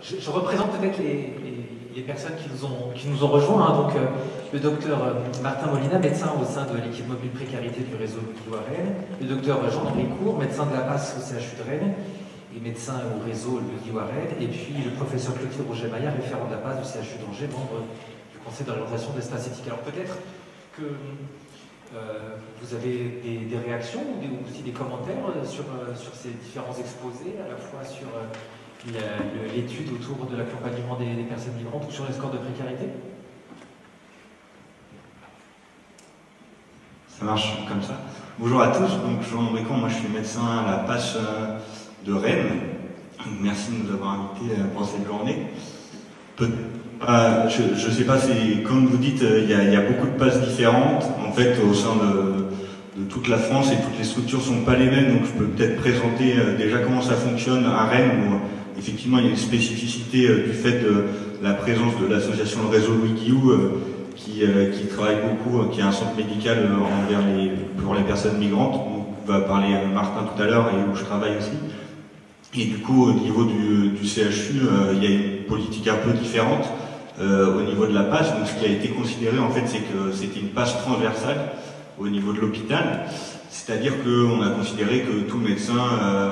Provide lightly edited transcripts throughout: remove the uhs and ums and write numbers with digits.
je représente peut-être les personnes qui nous ont rejoints. Hein. Donc, le docteur Martin Molina, médecin au sein de l'équipe mobile précarité du réseau Wigio à Rennes, le docteur Jean-Henri Cour, médecin de la passe au CHU de Rennes et médecin au réseau Wigio à Rennes, et puis le professeur Clotilde Roger-Maillard, référent de la passe du CHU d'Angers, membre du conseil d'orientation d'espace éthique. Alors peut-être que vous avez des réactions ou aussi des commentaires sur ces différents exposés, à la fois sur l'étude autour de l'accompagnement des personnes migrantes ou sur les scores de précarité? Ça marche comme ça. Bonjour à tous, donc Jean-Henri Cour, moi je suis médecin à la PASS de Rennes. Merci de nous avoir invités pour cette journée. Je ne sais pas, comme vous dites, il y a beaucoup de passes différentes. En fait, au sein de toute la France, et toutes les structures ne sont pas les mêmes, donc je peux peut-être présenter déjà comment ça fonctionne à Rennes, où effectivement il y a une spécificité du fait de la présence de l'association Le Réseau Wigio, qui travaille beaucoup, qui a un centre médical pour les personnes migrantes, dont va parler Martin tout à l'heure, et où je travaille aussi. Et du coup, au niveau du CHU, il y a une politique un peu différente au niveau de la passe. Donc, ce qui a été considéré, en fait, c'est que c'était une passe transversale au niveau de l'hôpital. C'est-à-dire qu'on a considéré que tout médecin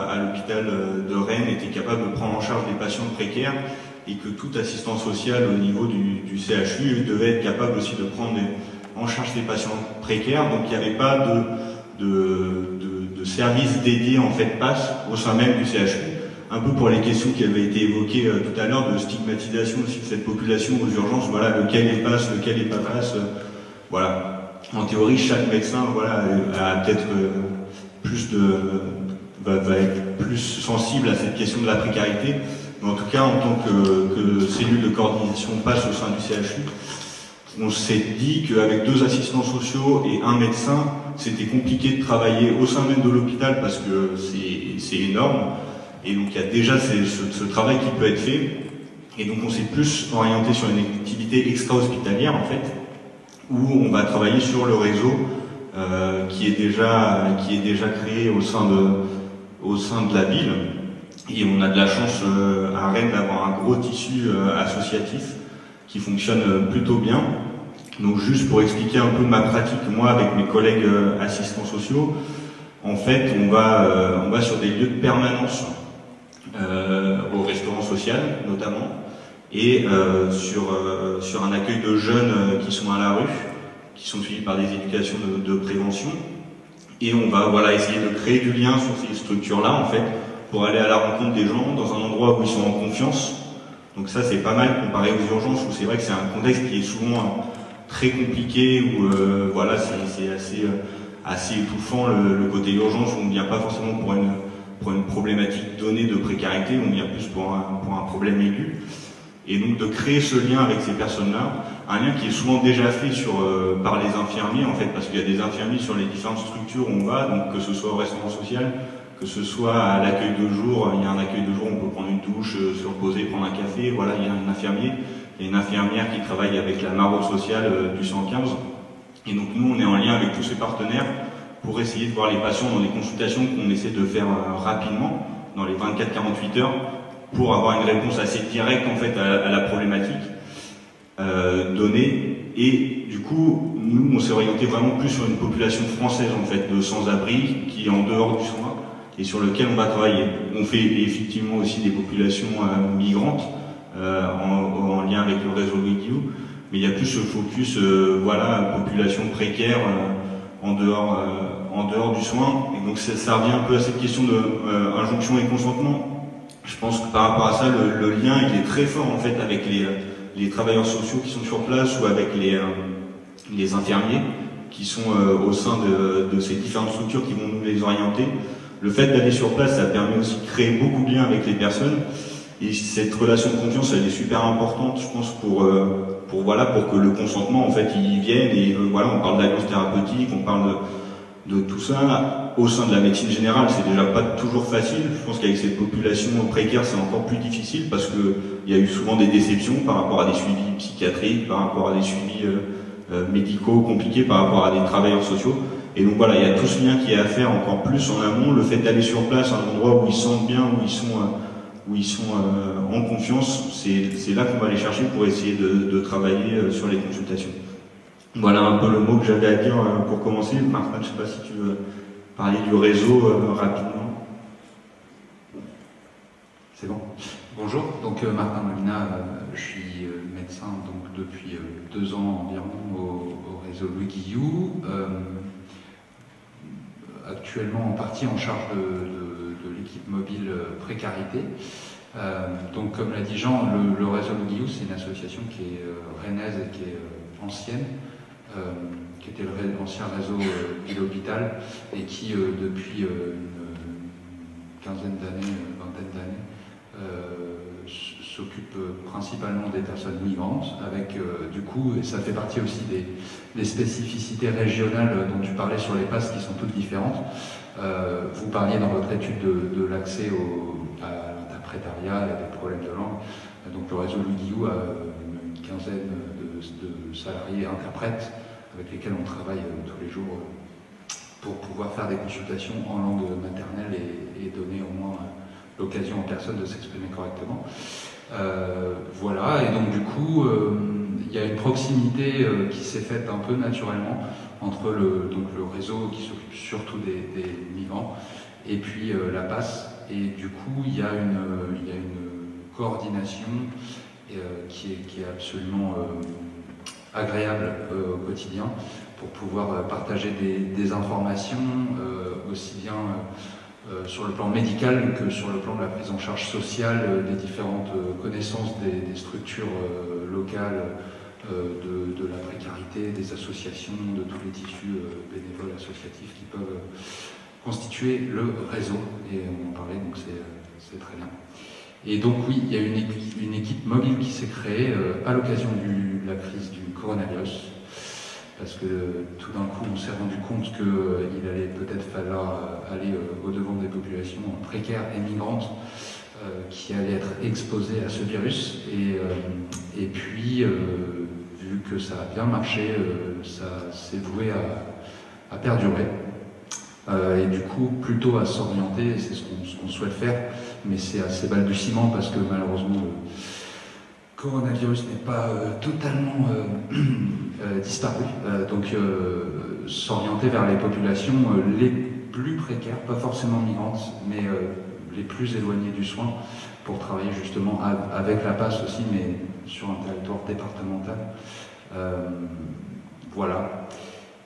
à l'hôpital de Rennes était capable de prendre en charge des patients précaires et que tout assistant social au niveau du CHU devait être capable aussi de prendre en charge des patients précaires. Donc, il n'y avait pas de service dédié en fait passe au sein même du CHU, un peu pour les questions qui avaient été évoquées tout à l'heure de stigmatisation aussi de cette population aux urgences, voilà, lequel est passe, lequel est pas passe, voilà. En théorie, chaque médecin, voilà, a peut-être va être plus sensible à cette question de la précarité, mais en tout cas, en tant que cellule de coordination passe au sein du CHU, on s'est dit qu'avec 2 assistants sociaux et un médecin, c'était compliqué de travailler au sein même de l'hôpital parce que c'est énorme. Et donc il y a déjà ce travail qui peut être fait. Et donc on s'est plus orienté sur une activité extra-hospitalière en fait, où on va travailler sur le réseau qui est déjà créé au sein de la ville. Et on a de la chance à Rennes d'avoir un gros tissu associatif qui fonctionne plutôt bien. Donc juste pour expliquer un peu ma pratique, moi avec mes collègues assistants sociaux, en fait on va sur des lieux de permanence au restaurant social notamment, et sur un accueil de jeunes qui sont à la rue, qui sont suivis par des éducations de prévention, et on va essayer de créer du lien sur ces structures-là en fait, pour aller à la rencontre des gens dans un endroit où ils sont en confiance. Donc ça c'est pas mal comparé aux urgences où c'est vrai que c'est un contexte qui est souvent très compliqué, où voilà, c'est assez étouffant le côté urgence, où on ne vient pas forcément pour une problématique donnée de précarité, on vient plus pour un problème aigu. Et donc de créer ce lien avec ces personnes-là, un lien qui est souvent déjà fait par les infirmiers en fait, parce qu'il y a des infirmiers sur les différentes structures où on va, donc que ce soit au restaurant social, que ce soit à l'accueil de jour, il y a un accueil de jour, on peut prendre une douche, se reposer, prendre un café, voilà, il y a un infirmier, il y a une infirmière qui travaille avec la maraude sociale du 115. Et donc nous, on est en lien avec tous ces partenaires pour essayer de voir les patients dans des consultations qu'on essaie de faire rapidement, dans les 24-48 heures, pour avoir une réponse assez directe en fait à la problématique donnée. Et du coup, nous, on s'est orienté vraiment plus sur une population française en fait, de sans-abri, qui est en dehors du soin, et sur lequel on va travailler. On fait effectivement aussi des populations migrantes en lien avec le réseau Wigio, mais il y a plus ce focus, voilà, population précaire en dehors du soin. Et donc ça revient un peu à cette question de injonction et consentement. Je pense que par rapport à ça, le lien il est très fort en fait avec les travailleurs sociaux qui sont sur place ou avec les infirmiers qui sont au sein de ces différentes structures qui vont nous les orienter. Le fait d'aller sur place, ça permet aussi de créer beaucoup de liens avec les personnes. Et cette relation de confiance, elle est super importante, je pense, pour que le consentement, en fait, il vienne. Et voilà, on parle d'alliance thérapeutique, on parle de tout ça. Au sein de la médecine générale, c'est déjà pas toujours facile. Je pense qu'avec cette population précaire, c'est encore plus difficile parce que il y a eu souvent des déceptions par rapport à des suivis psychiatriques, par rapport à des suivis médicaux compliqués, par rapport à des travailleurs sociaux. Et donc voilà, il y a tout ce lien qui est à faire encore plus en amont. Le fait d'aller sur place, un endroit où ils se sentent bien, où ils sont où ils sont en confiance, c'est là qu'on va les chercher pour essayer de travailler sur les consultations. Voilà un peu le mot que j'avais à dire pour commencer. Martin, je ne sais pas si tu veux parler du réseau rapidement. C'est bon. Bonjour, donc Martin Molina, je suis médecin donc, depuis 2 ans environ au réseau Louis Guillou, actuellement en partie en charge de l'équipe mobile Précarité. Donc comme l'a dit Jean, le réseau Louis Guillou, c'est une association qui est rennaise et qui est ancienne, qui était l'ancien réseau Ville-Hôpital et qui depuis une quinzaine d'années, vingtaine d'années, s'occupe principalement des personnes migrantes, avec du coup, et ça fait partie aussi des spécificités régionales dont tu parlais sur les passes qui sont toutes différentes. Vous parliez dans votre étude de l'accès à l'interprétariat et des problèmes de langue. Donc le réseau Louis Guillou a une quinzaine de salariés interprètes avec lesquels on travaille tous les jours pour pouvoir faire des consultations en langue maternelle et donner au moins l'occasion aux personnes de s'exprimer correctement. Voilà, et donc du coup, il y a une proximité qui s'est faite un peu naturellement entre le réseau qui s'occupe surtout des migrants et puis la PAS. Et du coup, il y a une coordination qui est absolument agréable au quotidien pour pouvoir partager des informations aussi bien sur le plan médical que sur le plan de la prise en charge sociale, des différentes connaissances des structures locales, de la précarité, des associations, de tous les tissus bénévoles associatifs qui peuvent constituer le réseau. Et on en parlait, donc c'est très bien. Et donc oui, il y a une équipe mobile qui s'est créée à l'occasion de la crise du coronavirus. Parce que tout d'un coup, on s'est rendu compte qu'il allait peut-être falloir aller au-devant des populations précaires et migrantes qui allaient être exposées à ce virus. Et puis, vu que ça a bien marché, ça s'est voué à perdurer. Et du coup, plutôt à s'orienter, c'est ce qu'on souhaite faire, mais c'est assez balbutiement parce que malheureusement, le coronavirus n'est pas totalement disparu, donc s'orienter vers les populations les plus précaires, pas forcément migrantes, mais les plus éloignées du soin, pour travailler justement avec la PAS aussi, mais sur un territoire départemental. Voilà.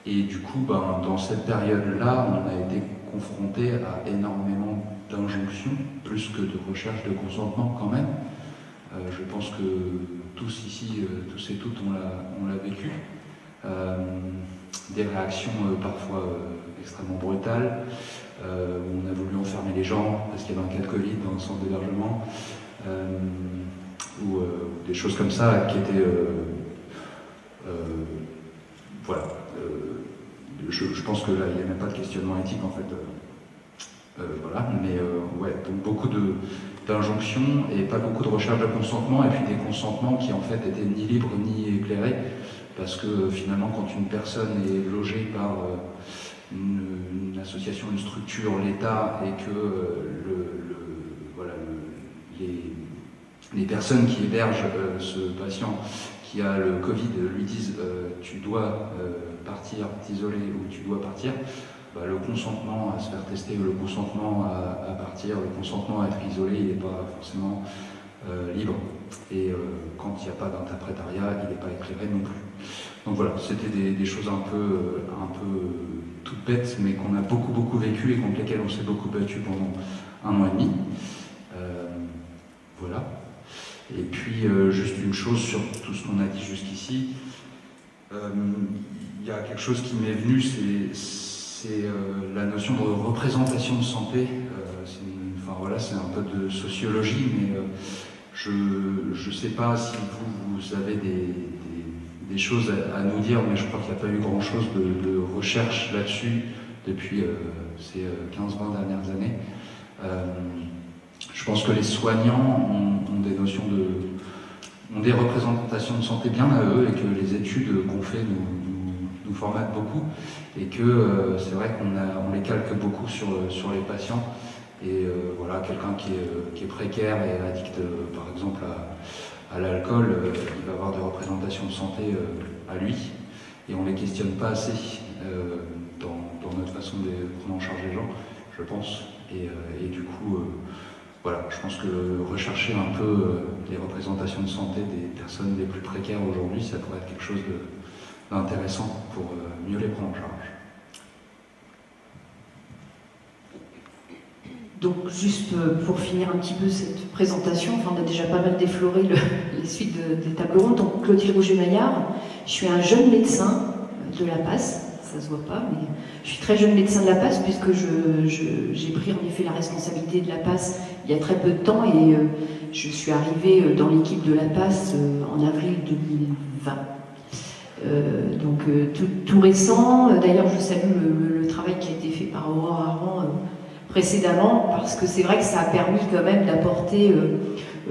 Et du coup, dans cette période-là, on a été confronté à énormément d'injonctions, plus que de recherche de consentement quand même. Je pense que tous ici, tous et toutes, on l'a vécu. Des réactions parfois extrêmement brutales. On a voulu enfermer les gens parce qu'il y avait un cas de Covid dans le centre d'hébergement. Ou des choses comme ça qui étaient... voilà. Je pense que là, il n'y a même pas de questionnement éthique en fait. Voilà, mais ouais, donc beaucoup d'injonctions et pas beaucoup de recherche de consentement, et puis des consentements qui en fait étaient ni libres ni éclairés, parce que finalement quand une personne est logée par une association, une structure, l'État, et que voilà, les personnes qui hébergent ce patient qui a le Covid lui disent tu dois partir, t'isoler ou tu dois partir, le consentement à se faire tester, le consentement à partir, le consentement à être isolé, il n'est pas forcément libre. Et quand il n'y a pas d'interprétariat, il n'est pas éclairé non plus. Donc voilà, c'était des choses un peu toutes bêtes, mais qu'on a beaucoup vécu et contre lesquelles on s'est beaucoup battu pendant 1 an et demi. Voilà. Et puis, juste une chose sur tout ce qu'on a dit jusqu'ici. Il y a quelque chose qui m'est venu, c'est la notion de représentation de santé. Enfin voilà, c'est un peu de sociologie, mais je ne sais pas si vous avez des choses à nous dire, mais je crois qu'il n'y a pas eu grand-chose de recherche là-dessus depuis ces 15-20 dernières années. Je pense que les soignants ont des notions ont des représentations de santé bien à eux, et que les études qu'on fait nous formatent beaucoup, et que c'est vrai qu'on les calque beaucoup sur les patients, Et voilà, quelqu'un qui est précaire et addict, par exemple, à l'alcool, il va avoir des représentations de santé à lui, et on ne les questionne pas assez dans notre façon de prendre en charge les gens, je pense. Et du coup, voilà, je pense que rechercher un peu les représentations de santé des personnes les plus précaires aujourd'hui, ça pourrait être quelque chose d'intéressant pour mieux les prendre en charge. Donc juste pour finir un petit peu cette présentation, enfin, on a déjà pas mal défloré les suites des tables rondes. Donc Clotilde Rouget-Maillard, je suis un jeune médecin de la PAS, ça se voit pas, mais je suis très jeune médecin de la PAS puisque j'ai pris en effet la responsabilité de la PAS il y a très peu de temps et je suis arrivée dans l'équipe de la PAS en avril 2020. Donc tout récent, d'ailleurs je salue le travail qui a été fait par Aurore Armand précédemment, parce que c'est vrai que ça a permis quand même d'apporter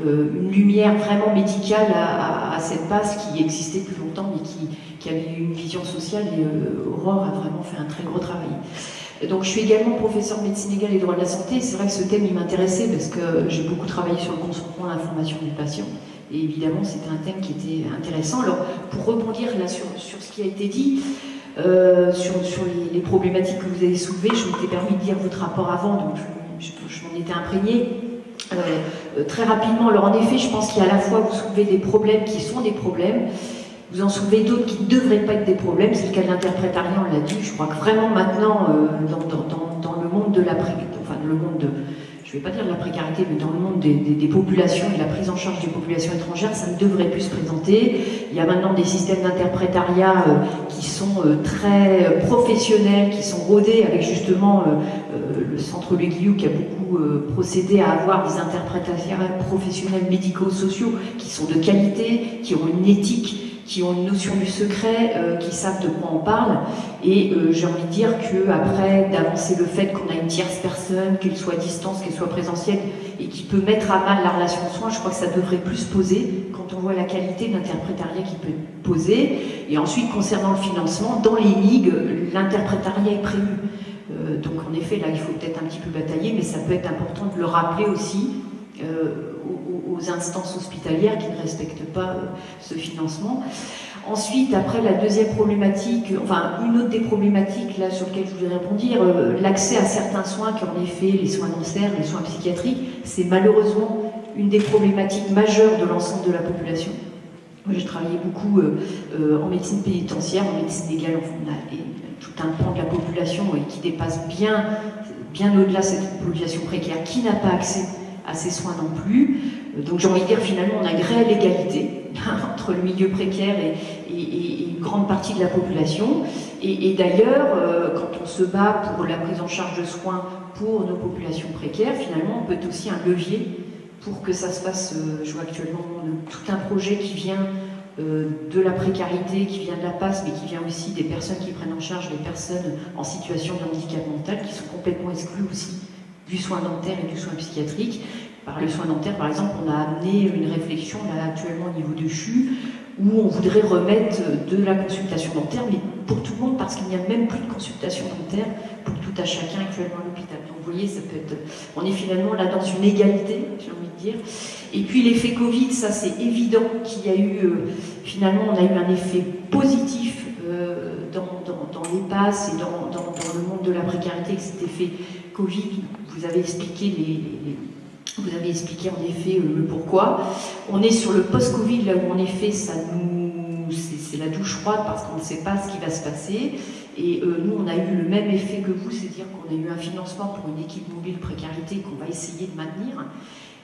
une lumière vraiment médicale à cette PAS qui existait depuis longtemps, mais qui avait eu une vision sociale, et Aurore a vraiment fait un très gros travail. Donc je suis également professeure de médecine légale et droit de la santé, et c'est vrai que ce thème il m'intéressait parce que j'ai beaucoup travaillé sur le consentement et l'information du patient, et évidemment c'était un thème qui était intéressant. Alors pour rebondir là sur ce qui a été dit, sur les problématiques que vous avez soulevées, je m'étais permis de lire votre rapport avant, donc je m'en étais imprégnée. Très rapidement, alors en effet, je pense qu'il y a à la fois vous soulevez des problèmes qui sont des problèmes, vous en soulevez d'autres qui ne devraient pas être des problèmes, c'est le cas de l'interprétariat, on l'a dit. Je crois que vraiment maintenant, dans le monde de la enfin le monde de, je ne vais pas dire de la précarité, mais dans le monde des populations et de la prise en charge des populations étrangères, ça ne devrait plus se présenter. Il y a maintenant des systèmes d'interprétariat qui sont très professionnels, qui sont rodés, avec justement le centre Le Guillou qui a beaucoup procédé à avoir des interprétariats professionnels médico-sociaux qui sont de qualité, qui ont une éthique, qui ont une notion du secret, qui savent de quoi on parle. Et j'ai envie de dire qu'après, d'avancer le fait qu'on a une tierce personne, qu'elle soit à distance, qu'elle soit présentielle, et qui peut mettre à mal la relation de soins, je crois que ça devrait plus se poser quand on voit la qualité de l'interprétariat qui peut être posé. Et ensuite, concernant le financement, dans les ligues, l'interprétariat est prévu. Donc en effet, là, il faut peut-être un petit peu batailler, mais ça peut être important de le rappeler aussi aux instances hospitalières qui ne respectent pas ce financement. Ensuite, après, la deuxième problématique, enfin une autre des problématiques là sur lesquelles je voudrais répondre, l'accès à certains soins, qui en effet, les soins dentaires, les soins psychiatriques, c'est malheureusement une des problématiques majeures de l'ensemble de la population. Moi, j'ai travaillé beaucoup en médecine pénitentiaire, en médecine légale, enfin, on a tout un pan de la population qui dépasse bien au-delà de cette population précaire, qui n'a pas accès à ces soins non plus. Donc j'ai envie de dire finalement on a une réelle égalité entre le milieu précaire et une grande partie de la population. Et d'ailleurs, quand on se bat pour la prise en charge de soins pour nos populations précaires, finalement on peut être aussi un levier pour que ça se fasse. Je vois actuellement tout un projet qui vient de la précarité, qui vient de la PAS, mais qui vient aussi des personnes qui prennent en charge les personnes en situation de handicap mental, qui sont complètement exclues aussi du soin dentaire et du soin psychiatrique. Par le soin dentaire, par exemple, on a amené une réflexion là, actuellement au niveau de CHU, où on voudrait remettre de la consultation dentaire, mais pour tout le monde, parce qu'il n'y a même plus de consultation dentaire pour tout à chacun actuellement à l'hôpital. Donc vous voyez, ça peut être, on est finalement là dans une égalité, j'ai envie de dire. Et puis l'effet Covid, ça c'est évident qu'il y a eu, finalement, on a eu un effet positif dans les PAS et dans le monde de la précarité, que cet effet Covid, vous avez expliqué vous avez expliqué en effet le pourquoi. On est sur le post-Covid, là où en effet c'est la douche froide parce qu'on ne sait pas ce qui va se passer. Et nous, on a eu le même effet que vous, c'est-à-dire qu'on a eu un financement pour une équipe mobile précarité qu'on va essayer de maintenir.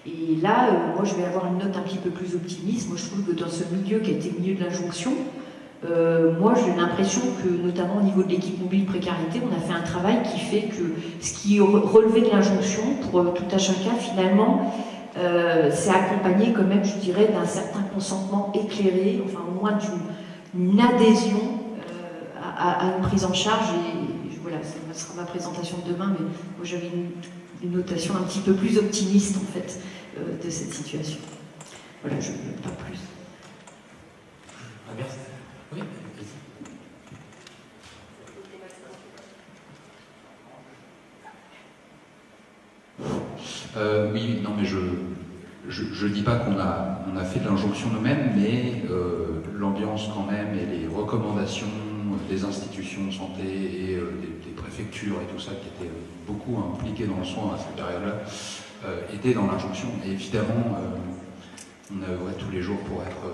Et là, moi, je vais avoir une note un petit peu plus optimiste. Moi, je trouve que dans ce milieu qui a été le milieu de l'injonction, moi j'ai l'impression que notamment au niveau de l'équipe mobile précarité, on a fait un travail qui fait que ce qui relevait de l'injonction pour tout à chacun finalement c'est accompagné quand même, je dirais, d'un certain consentement éclairé, enfin au moins d'une adhésion à une prise en charge. Et voilà, ça sera ma présentation de demain, mais moi j'avais une notation un petit peu plus optimiste en fait de cette situation. Voilà, je ne veux pas plus. Merci. Oui, avec plaisir. Oui, non, mais je dis pas qu'on a fait de l'injonction nous-mêmes, mais l'ambiance quand même et les recommandations des institutions de santé et des préfectures et tout ça qui étaient beaucoup impliqués dans le soin à cette période-là étaient dans l'injonction. Et évidemment, on œuvrait tous les jours pour être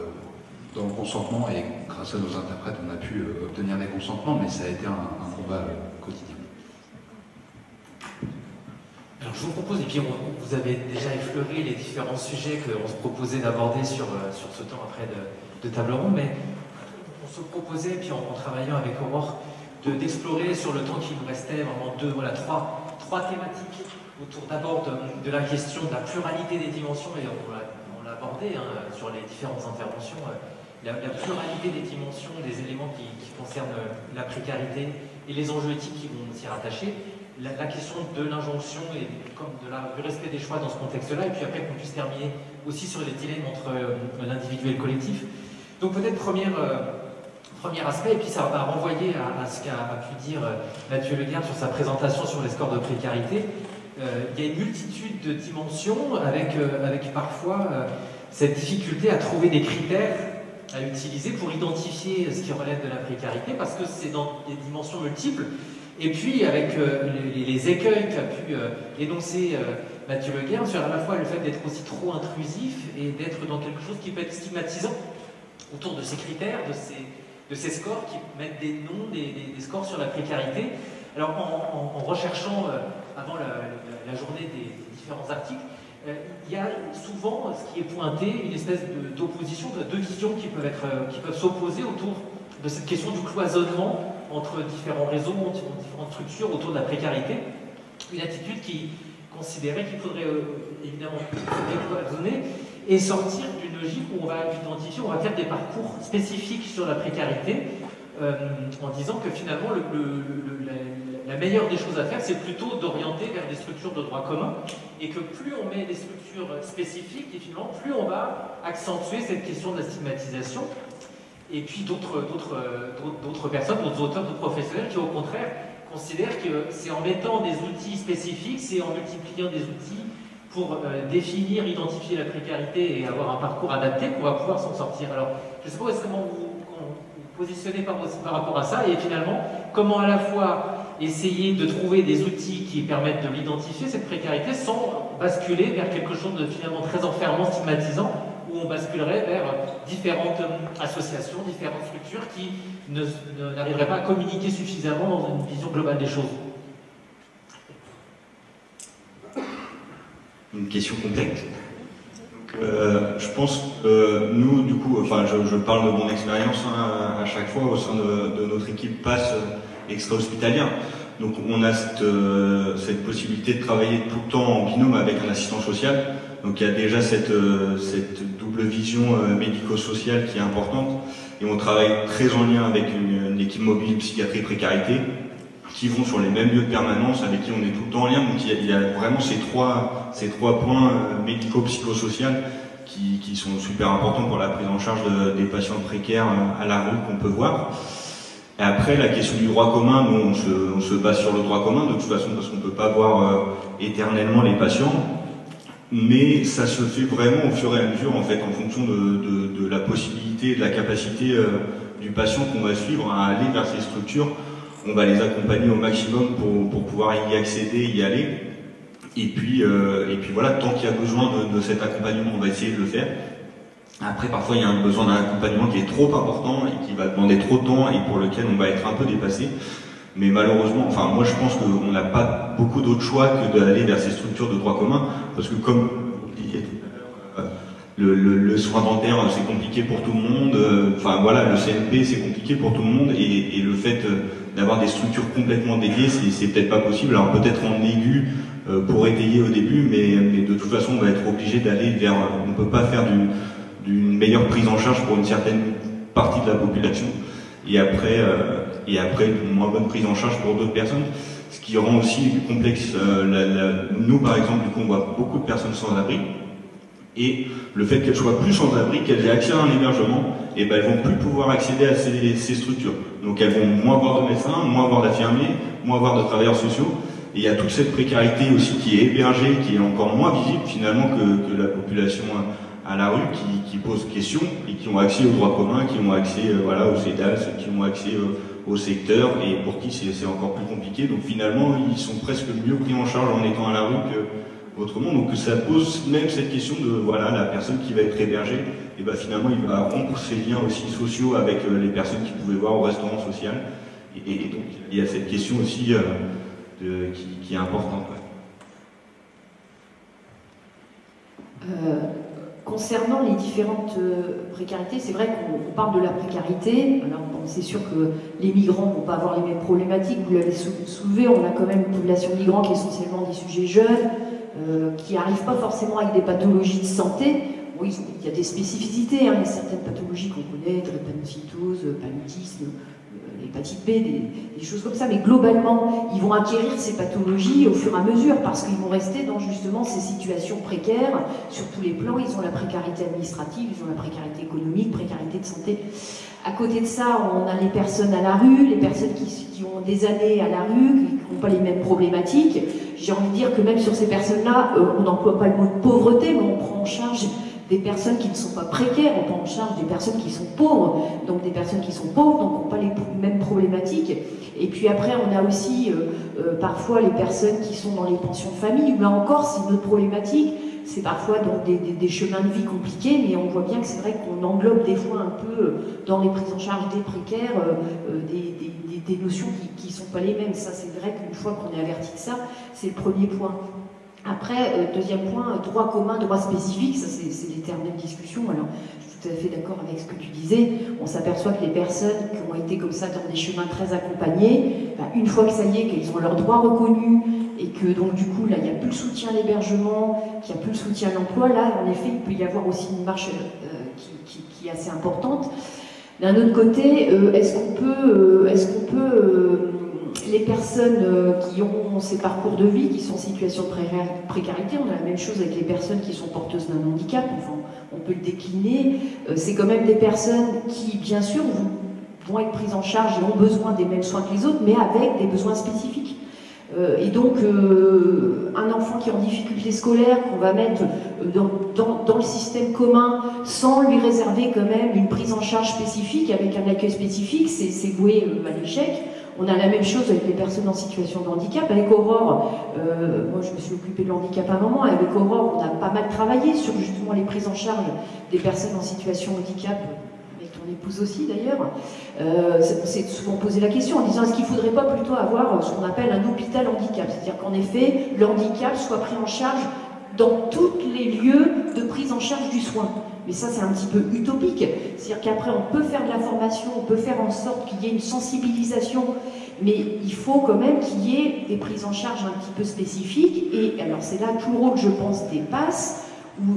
dans le consentement, et grâce à nos interprètes, on a pu obtenir des consentements, mais ça a été un combat quotidien. Alors je vous propose, et puis vous avez déjà effleuré les différents sujets qu'on se proposait d'aborder sur ce temps après de table ronde, mais on se proposait, puis en travaillant avec Aurore, d'explorer sur le temps qui nous restait vraiment trois thématiques autour d'abord de la question de la pluralité des dimensions, et on l'a abordé sur les différentes interventions, la pluralité des dimensions, des éléments qui concernent la précarité et les enjeux éthiques qui vont s'y rattacher. La question de l'injonction et du respect des choix dans ce contexte-là, et puis après qu'on puisse terminer aussi sur les dilemmes entre l'individu et le collectif. Donc peut-être premier aspect, et puis ça va renvoyer à ce qu'a pu dire Mathieu Legarde sur sa présentation sur les scores de précarité. Il y a une multitude de dimensions avec parfois cette difficulté à trouver des critères à utiliser pour identifier ce qui relève de la précarité, parce que c'est dans des dimensions multiples. Et puis, avec les écueils qu'a pu énoncer Mathieu Legarde sur à la fois le fait d'être aussi trop intrusif et d'être dans quelque chose qui peut être stigmatisant autour de ces critères, de ces scores qui mettent des noms, des scores sur la précarité. Alors, en recherchant avant la journée des différents articles, il y a souvent ce qui est pointé, une espèce d'opposition, de deux visions qui peuvent s'opposer autour de cette question du cloisonnement entre différents réseaux, entre différentes structures autour de la précarité. Une attitude qui considérait qu'il faudrait évidemment se décloisonner et sortir d'une logique où on va identifier, on va faire des parcours spécifiques sur la précarité, en disant que finalement la meilleure des choses à faire, c'est plutôt d'orienter vers des structures de droit commun, et que plus on met des structures spécifiques, et finalement plus on va accentuer cette question de la stigmatisation. Et puis d'autres personnes, d'autres auteurs, d'autres professionnels qui au contraire considèrent que c'est en mettant des outils spécifiques, c'est en multipliant des outils pour définir, identifier la précarité et avoir un parcours adapté qu'on va pouvoir s'en sortir. Alors, je ne sais pas comment vous positionnez par rapport à ça, et finalement, comment à la fois essayer de trouver des outils qui permettent de l'identifier, cette précarité, sans basculer vers quelque chose de finalement très enfermant, stigmatisant, où on basculerait vers différentes associations, différentes structures qui n'arriveraient pas à communiquer suffisamment dans une vision globale des choses. Une question complexe. Je pense, nous, du coup, enfin, je parle de mon expérience à chaque fois au sein de notre équipe PASS extra-hospitalière. Donc on a cette possibilité de travailler tout le temps en binôme avec un assistant social. Donc il y a déjà cette double vision médico-sociale qui est importante. Et on travaille très en lien avec une équipe mobile psychiatrie précarité qui vont sur les mêmes lieux de permanence, avec qui on est tout le temps en lien. Donc il y a vraiment ces trois points médico-psychosocial qui sont super importants pour la prise en charge des patients précaires à la rue qu'on peut voir. Et après, la question du droit commun, nous, on se base sur le droit commun, de toute façon, parce qu'on ne peut pas voir éternellement les patients. Mais ça se fait vraiment au fur et à mesure, en fait, en fonction de la possibilité et de la capacité du patient qu'on va suivre à aller vers ces structures. On va les accompagner au maximum pour pouvoir y accéder, y aller. Et puis voilà, tant qu'il y a besoin de cet accompagnement, on va essayer de le faire. Après, parfois, il y a un besoin d'un accompagnement qui est trop important et qui va demander trop de temps et pour lequel on va être un peu dépassé. Mais malheureusement, enfin, moi, je pense qu'on n'a pas beaucoup d'autres choix que d'aller vers ces structures de droit commun, parce que comme vous disiez tout à l'heure, le soin dentaire, c'est compliqué pour tout le monde. Enfin, voilà, le CNP, c'est compliqué pour tout le monde, et le fait d'avoir des structures complètement dédiées, c'est peut-être pas possible. Alors peut-être en aigu pour étayer au début, mais de toute façon, on va être obligé d'aller vers. On ne peut pas faire d'une meilleure prise en charge pour une certaine partie de la population, et après une moins bonne prise en charge pour d'autres personnes, ce qui rend aussi complexe. Nous, par exemple, du coup, on voit beaucoup de personnes sans abri, et le fait qu'elles soient plus sans abri, qu'elles aient accès à un hébergement, et ben elles vont plus pouvoir accéder à ces structures. Donc elles vont moins voir de médecins, moins voir d'infirmiers, moins voir de travailleurs sociaux, Et il y a toute cette précarité aussi qui est hébergée, qui est encore moins visible finalement que la population à la rue, qui pose question et qui ont accès aux droits communs, qui ont accès voilà, aux CEDAS, qui ont accès au secteur, et pour qui c'est encore plus compliqué. Donc finalement, ils sont presque mieux pris en charge en étant à la rue qu'autrement. Donc ça pose même cette question de voilà, la personne qui va être hébergée, et ben finalement il va rompre ses liens aussi sociaux avec les personnes qu'il pouvait voir au restaurant social. Et donc il y a cette question aussi qui est importante. Concernant les différentes précarités, c'est vrai qu'on parle de la précarité. Alors bon, c'est sûr que les migrants ne vont pas avoir les mêmes problématiques, vous l'avez soulevé, on a quand même une population migrante qui est essentiellement des sujets jeunes, qui n'arrivent pas forcément avec des pathologies de santé. Oui, il y a des spécificités, hein, il y a certaines pathologies qu'on connaît, drépanocytose, paludisme, l'hépatite B, des choses comme ça, mais globalement, ils vont acquérir ces pathologies au fur et à mesure parce qu'ils vont rester dans justement ces situations précaires sur tous les plans. Ils ont la précarité administrative, ils ont la précarité économique, précarité de santé. À côté de ça, on a les personnes à la rue, les personnes qui ont des années à la rue, qui n'ont pas les mêmes problématiques. J'ai envie de dire que même sur ces personnes-là, on n'emploie pas le mot de pauvreté, mais on prend en charge des personnes qui ne sont pas précaires, on prend en charge des personnes qui sont pauvres, donc des personnes qui sont pauvres, donc n'ont pas les mêmes problématiques. Et puis après, on a aussi parfois les personnes qui sont dans les pensions de famille, où là encore, c'est une autre problématique, c'est parfois donc des chemins de vie compliqués, mais on voit bien que c'est vrai qu'on englobe des fois un peu dans les prises en charge des précaires des notions qui ne sont pas les mêmes. Ça, c'est vrai qu'une fois qu'on est averti de ça, c'est le premier point. Après, deuxième point, droit commun, droit spécifique, ça c'est l'éternelle discussion. Alors, je suis tout à fait d'accord avec ce que tu disais. On s'aperçoit que les personnes qui ont été comme ça dans des chemins très accompagnés, ben, une fois que ça y est, qu'elles ont leurs droits reconnus, et que donc du coup, là, il n'y a plus le soutien à l'hébergement, qu'il n'y a plus le soutien à l'emploi, là, en effet, il peut y avoir aussi une marche qui est assez importante. D'un autre côté, est-ce qu'on peut les personnes qui ont ces parcours de vie, qui sont en situation de précarité, on a la même chose avec les personnes qui sont porteuses d'un handicap, enfin, on peut le décliner, c'est quand même des personnes qui, bien sûr, vont être prises en charge et ont besoin des mêmes soins que les autres, mais avec des besoins spécifiques. Et donc, un enfant qui est en difficulté scolaire, qu'on va mettre dans le système commun, sans lui réserver quand même une prise en charge spécifique, avec un accueil spécifique, c'est voué à l'échec. On a la même chose avec les personnes en situation de handicap. Avec Aurore, moi je me suis occupée de l'handicap à un moment, avec Aurore, on a pas mal travaillé sur justement les prises en charge des personnes en situation de handicap, avec ton épouse aussi d'ailleurs. On s'est souvent posé la question en disant est-ce qu'il ne faudrait pas plutôt avoir ce qu'on appelle un hôpital handicap, c'est-à-dire qu'en effet, le handicap soit pris en charge dans tous les lieux de prise en charge du soin. Mais ça, c'est un petit peu utopique. C'est-à-dire qu'après, on peut faire de la formation, on peut faire en sorte qu'il y ait une sensibilisation, mais il faut quand même qu'il y ait des prises en charge un petit peu spécifiques. Et alors, c'est là tout le rôle, je pense, des PASS ou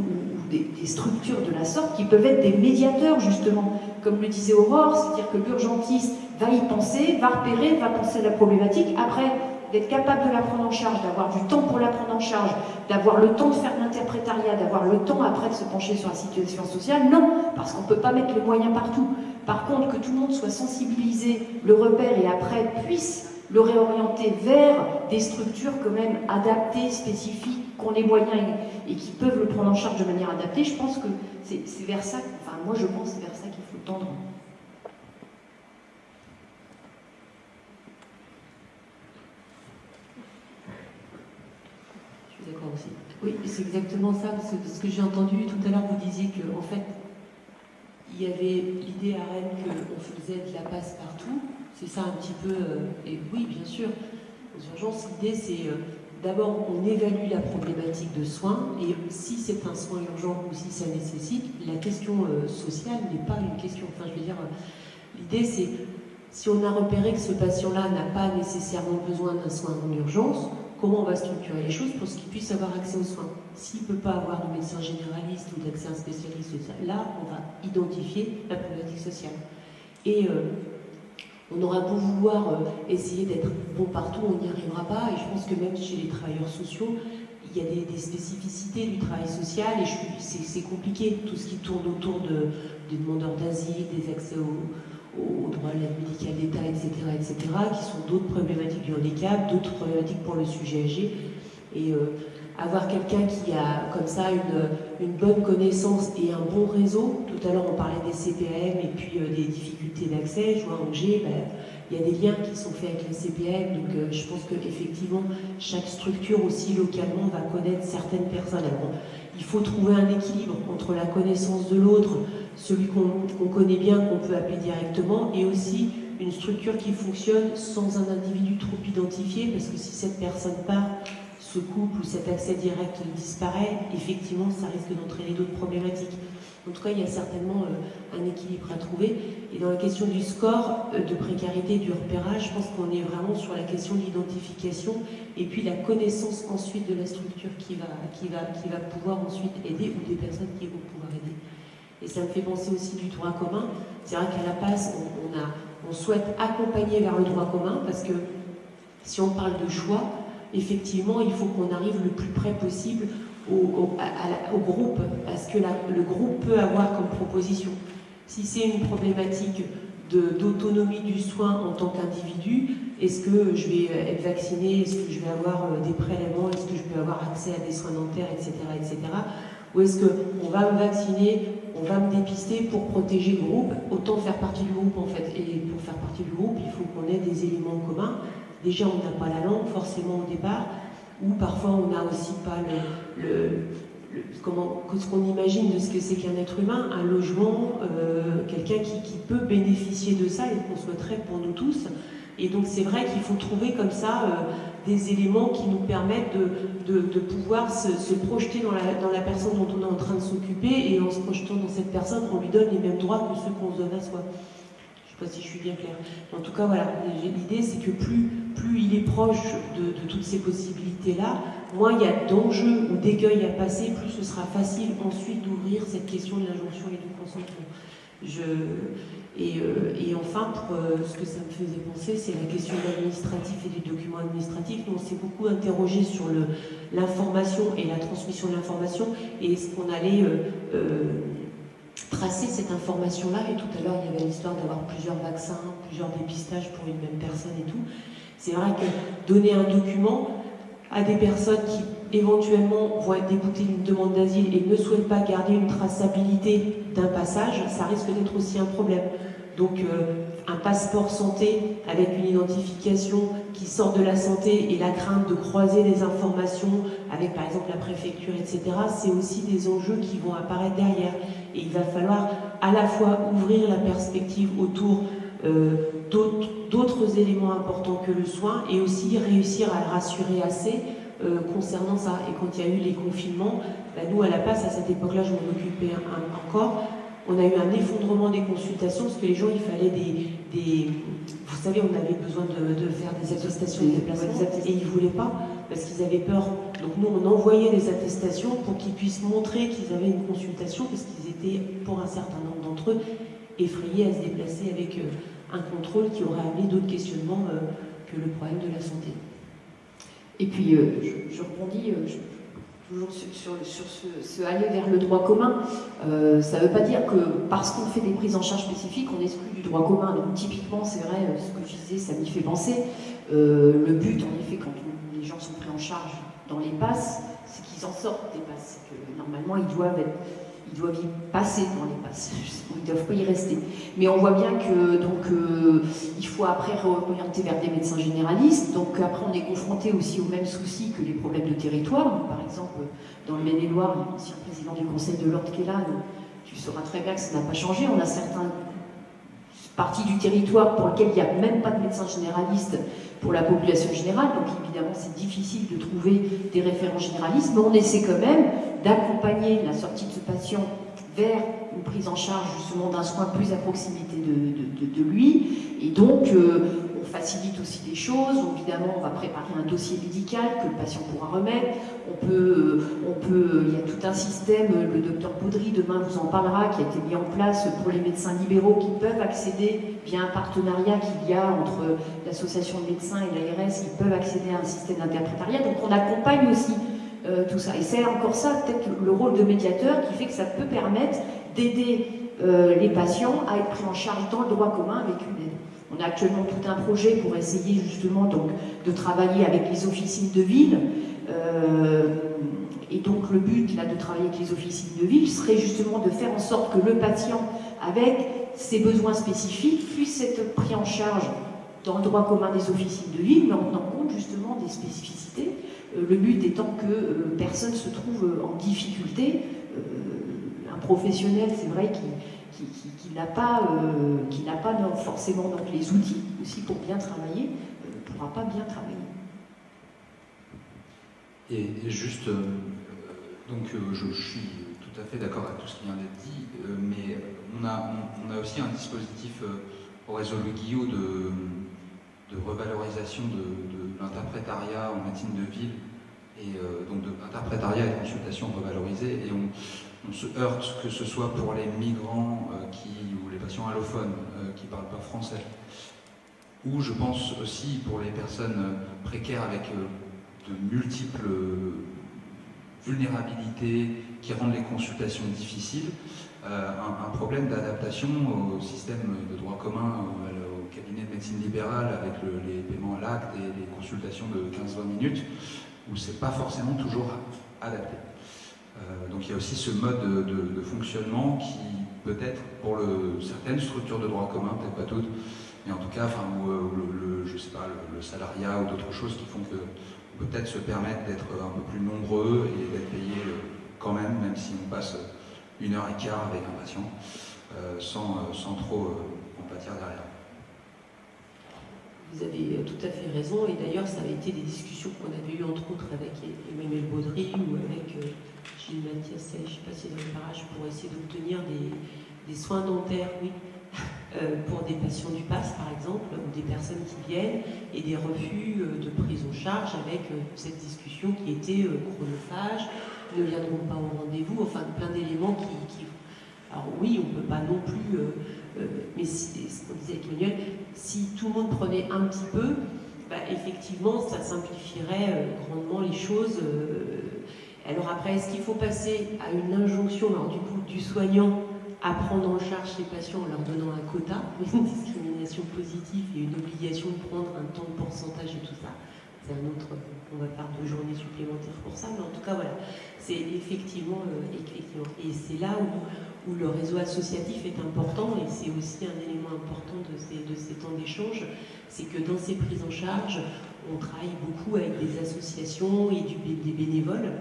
des structures de la sorte qui peuvent être des médiateurs, justement. Comme le disait Aurore, c'est-à-dire que l'urgentiste va y penser, va repérer, va penser à la problématique. Après, d'être capable de la prendre en charge, d'avoir du temps pour la prendre en charge, d'avoir le temps de faire l'interprétariat, d'avoir le temps après de se pencher sur la situation sociale, non, parce qu'on ne peut pas mettre les moyens partout. Par contre, que tout le monde soit sensibilisé, le repère et après puisse le réorienter vers des structures quand même adaptées, spécifiques, qui ont les moyens et qui peuvent le prendre en charge de manière adaptée, je pense que c'est vers ça, enfin moi je pense que c'est vers ça qu'il faut tendre. D'accord aussi. Oui, c'est exactement ça, parce que ce que j'ai entendu tout à l'heure, vous disiez qu'en fait, il y avait l'idée à Rennes qu'on faisait de la passe partout, c'est ça un petit peu, et oui, bien sûr, aux urgences, l'idée c'est d'abord on évalue la problématique de soins, et si c'est un soin urgent ou si ça nécessite, la question sociale n'est pas une question, enfin je veux dire, l'idée c'est, si on a repéré que ce patient-là n'a pas nécessairement besoin d'un soin en urgence, comment on va structurer les choses pour qu'il puisse avoir accès aux soins. S'il ne peut pas avoir de médecin généraliste ou d'accès à un spécialiste, là, on va identifier la problématique sociale. Et on aura beau vouloir essayer d'être bon partout, on n'y arrivera pas. Et je pense que même chez les travailleurs sociaux, il y a des spécificités du travail social et c'est compliqué, tout ce qui tourne autour des demandeurs d'asile, des accès aux au droit à l'aide médicale d'État, etc., qui sont d'autres problématiques du handicap, d'autres problématiques pour le sujet âgé. Et avoir quelqu'un qui a comme ça une bonne connaissance et un bon réseau, tout à l'heure on parlait des CPAM et puis des difficultés d'accès, je vois à Angers, il y a des liens qui sont faits avec les CPAM, donc je pense qu'effectivement chaque structure aussi localement va connaître certaines personnes. Alors, il faut trouver un équilibre entre la connaissance de l'autre, celui qu'on connaît bien, qu'on peut appeler directement, et aussi une structure qui fonctionne sans un individu trop identifié, parce que si cette personne part, ce couple ou cet accès direct disparaît, effectivement, ça risque d'entraîner d'autres problématiques. En tout cas, il y a certainement un équilibre à trouver. Et dans la question du score, de précarité et du repérage, je pense qu'on est vraiment sur la question de l'identification et puis la connaissance ensuite de la structure qui va pouvoir ensuite aider ou des personnes qui vont pouvoir aider. Et ça me fait penser aussi du droit commun. C'est vrai qu'à la PAS, on souhaite accompagner vers le droit commun parce que si on parle de choix, effectivement, il faut qu'on arrive le plus près possible au groupe, parce que le groupe peut avoir comme proposition. Si c'est une problématique d'autonomie du soin en tant qu'individu, est-ce que je vais être vacciné, est-ce que je vais avoir des prélèvements, est-ce que je peux avoir accès à des soins dentaires, etc., etc. Ou est-ce qu'on va me vacciner, on va me dépister pour protéger le groupe, autant faire partie du groupe en fait. Et pour faire partie du groupe, il faut qu'on ait des éléments communs. Déjà, on n'a pas la langue forcément au départ, ou parfois on n'a aussi pas ce qu'on imagine de ce que c'est qu'un être humain, un logement, quelqu'un qui peut bénéficier de ça et qu'on souhaiterait pour nous tous. Et donc c'est vrai qu'il faut trouver comme ça des éléments qui nous permettent de pouvoir se projeter dans la personne dont on est en train de s'occuper, et en se projetant dans cette personne, on lui donne les mêmes droits que ceux qu'on se donne à soi. Je ne sais pas si je suis bien claire. En tout cas, voilà, l'idée c'est que plus il est proche de toutes ces possibilités-là, moins il y a d'enjeux ou d'écueils à passer, plus ce sera facile ensuite d'ouvrir cette question de l'injonction et du consentement. Et enfin, pour ce que ça me faisait penser, c'est la question de l'administratif et des documents administratifs. Nous, on s'est beaucoup interrogé sur l'information et la transmission de l'information, et est-ce qu'on allait tracer cette information-là. Et tout à l'heure, il y avait l'histoire d'avoir plusieurs vaccins, plusieurs dépistages pour une même personne et tout. C'est vrai que donner un document à des personnes qui éventuellement vont être déboutées d'une demande d'asile et ne souhaitent pas garder une traçabilité d'un passage, ça risque d'être aussi un problème. Donc un passeport santé avec une identification qui sort de la santé et la crainte de croiser des informations avec par exemple la préfecture, etc., c'est aussi des enjeux qui vont apparaître derrière. Et il va falloir à la fois ouvrir la perspective autour d'autres éléments importants que le soin, et aussi réussir à le rassurer assez concernant ça. Et quand il y a eu les confinements, nous à la PAS, à cette époque-là, je m'en occupais encore, on a eu un effondrement des consultations parce que les gens, il fallait vous savez, on avait besoin de faire des attestations de déplacement et ils ne voulaient pas parce qu'ils avaient peur. Donc nous, on envoyait des attestations pour qu'ils puissent montrer qu'ils avaient une consultation, parce qu'ils étaient, pour un certain nombre d'entre eux, effrayés à se déplacer avec un contrôle qui aurait amené d'autres questionnements que le problème de la santé. Et puis, je rebondis toujours sur ce aller vers le droit commun. Ça ne veut pas dire que parce qu'on fait des prises en charge spécifiques, on exclut du droit commun. Donc typiquement, c'est vrai, ce que je disais, ça m'y fait penser. Le but, en effet, quand les gens sont pris en charge dans les PAS, c'est qu'ils en sortent des PAS. C'est que normalement, ils doivent y passer dans les PAS. Ils ne doivent pas y rester. Mais on voit bien que il faut après réorienter vers des médecins généralistes. Donc après, on est confronté aussi aux mêmes soucis que les problèmes de territoire. Donc, par exemple, dans le Maine-et-Loire, il y a l'ancien président du Conseil de l'Ordre qui est là. Tu sauras très bien que ça n'a pas changé. On a certaines parties du territoire pour lesquelles il n'y a même pas de médecins généralistes pour la population générale. Donc évidemment, c'est difficile de trouver des référents généralistes, mais on essaie quand même d'accompagner la sortie de ce patient vers une prise en charge justement d'un soin plus à proximité de lui. Et donc, on facilite aussi des choses. Évidemment, on va préparer un dossier médical que le patient pourra remettre. Il y a tout un système, le docteur Baudry, demain vous en parlera, qui a été mis en place pour les médecins libéraux qui peuvent accéder via un partenariat qu'il y a entre l'association de médecins et l'ARS, ils peuvent accéder à un système d'interprétariat. Donc on accompagne aussi tout ça. Et c'est encore ça, peut-être le rôle de médiateur qui fait que ça peut permettre d'aider les patients à être pris en charge dans le droit commun avec une aide. On a actuellement tout un projet pour essayer justement donc, de travailler avec les officines de ville. Et donc le but là, de travailler avec les officines de ville serait justement de faire en sorte que le patient, avec ses besoins spécifiques, puisse être pris en charge dans le droit commun des officines de ville, mais en tenant compte justement des spécificités. Le but étant que personne ne se trouve en difficulté. Un professionnel, c'est vrai, qui n'a pas forcément donc, les outils aussi pour bien travailler, ne pourra pas bien travailler. Et juste, donc je suis tout à fait d'accord avec tout ce qui vient d'être dit, mais on a aussi un dispositif au réseau Le Guillot de revalorisation de l'interprétariat en médecine de ville, et donc d'interprétariat et de consultation revalorisée, et on se heurte, que ce soit pour les migrants ou les patients allophones qui ne parlent pas français, ou je pense aussi pour les personnes précaires avec de multiples vulnérabilités qui rendent les consultations difficiles, un problème d'adaptation au système de droit commun, au cabinet de médecine libérale avec les paiements à l'acte et les consultations de 15-20 minutes, où c'est pas forcément toujours adapté. Donc il y a aussi ce mode de fonctionnement qui peut-être pour certaines structures de droit commun, peut-être pas toutes, mais en tout cas, je sais pas, le salariat ou d'autres choses qui font que peut-être se permettre d'être un peu plus nombreux et d'être payé quand même si on passe 1h15 avec un patient, sans trop en pâtir derrière. Vous avez tout à fait raison, et d'ailleurs ça avait été des discussions qu'on avait eues entre autres avec Emmanuel Baudry ou avec Gilles Mathias, je ne sais pas si dans le parage, pour essayer d'obtenir des soins dentaires, oui, pour des patients du PASS par exemple, ou des personnes qui viennent, et des refus de prise en charge avec cette discussion qui était chronophage, ne viendront pas au rendez-vous, enfin plein d'éléments qui... Alors oui, on ne peut pas non plus... mais ce qu'on disait avec Emmanuel, si tout le monde prenait un petit peu, effectivement, ça simplifierait grandement les choses. Alors après, est-ce qu'il faut passer à une injonction, alors du coup, du soignant à prendre en charge les patients en leur donnant un quota, une discrimination positive et une obligation de prendre un temps de pourcentage et tout ça? C'est un autre, on va faire 2 journées supplémentaires pour ça, mais en tout cas, voilà, c'est effectivement. Et c'est là où le réseau associatif est important, et c'est aussi un élément important de ces temps d'échange, c'est que dans ces prises en charge, on travaille beaucoup avec des associations et des bénévoles,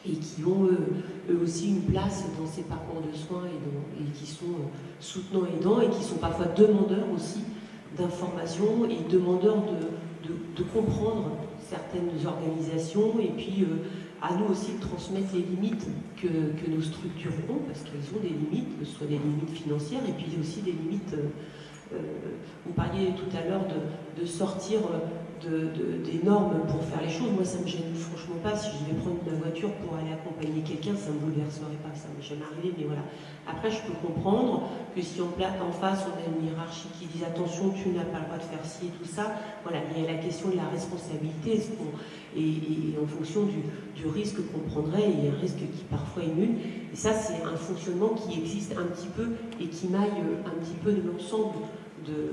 et qui ont eux aussi une place dans ces parcours de soins et qui sont soutenants aidants, et qui sont parfois demandeurs aussi d'informations et demandeurs de comprendre certaines organisations, et puis à nous aussi de transmettre les limites que nos structures ont, parce qu'elles ont des limites, que ce soit des limites financières, et puis aussi des limites, vous parliez tout à l'heure de sortir des normes pour faire les choses. Moi, ça me gêne franchement pas. Si je devais prendre ma voiture pour aller accompagner quelqu'un, ça me bouleverserait pas, ça m'est jamais arrivé, mais voilà. Après, je peux comprendre que si en face, on a une hiérarchie qui dit attention, tu n'as pas le droit de faire ci et tout ça, voilà, il y a la question de la responsabilité, et en fonction du risque qu'on prendrait, il y a un risque qui parfois est nul. Et ça, c'est un fonctionnement qui existe un petit peu et qui maille un petit peu de l'ensemble de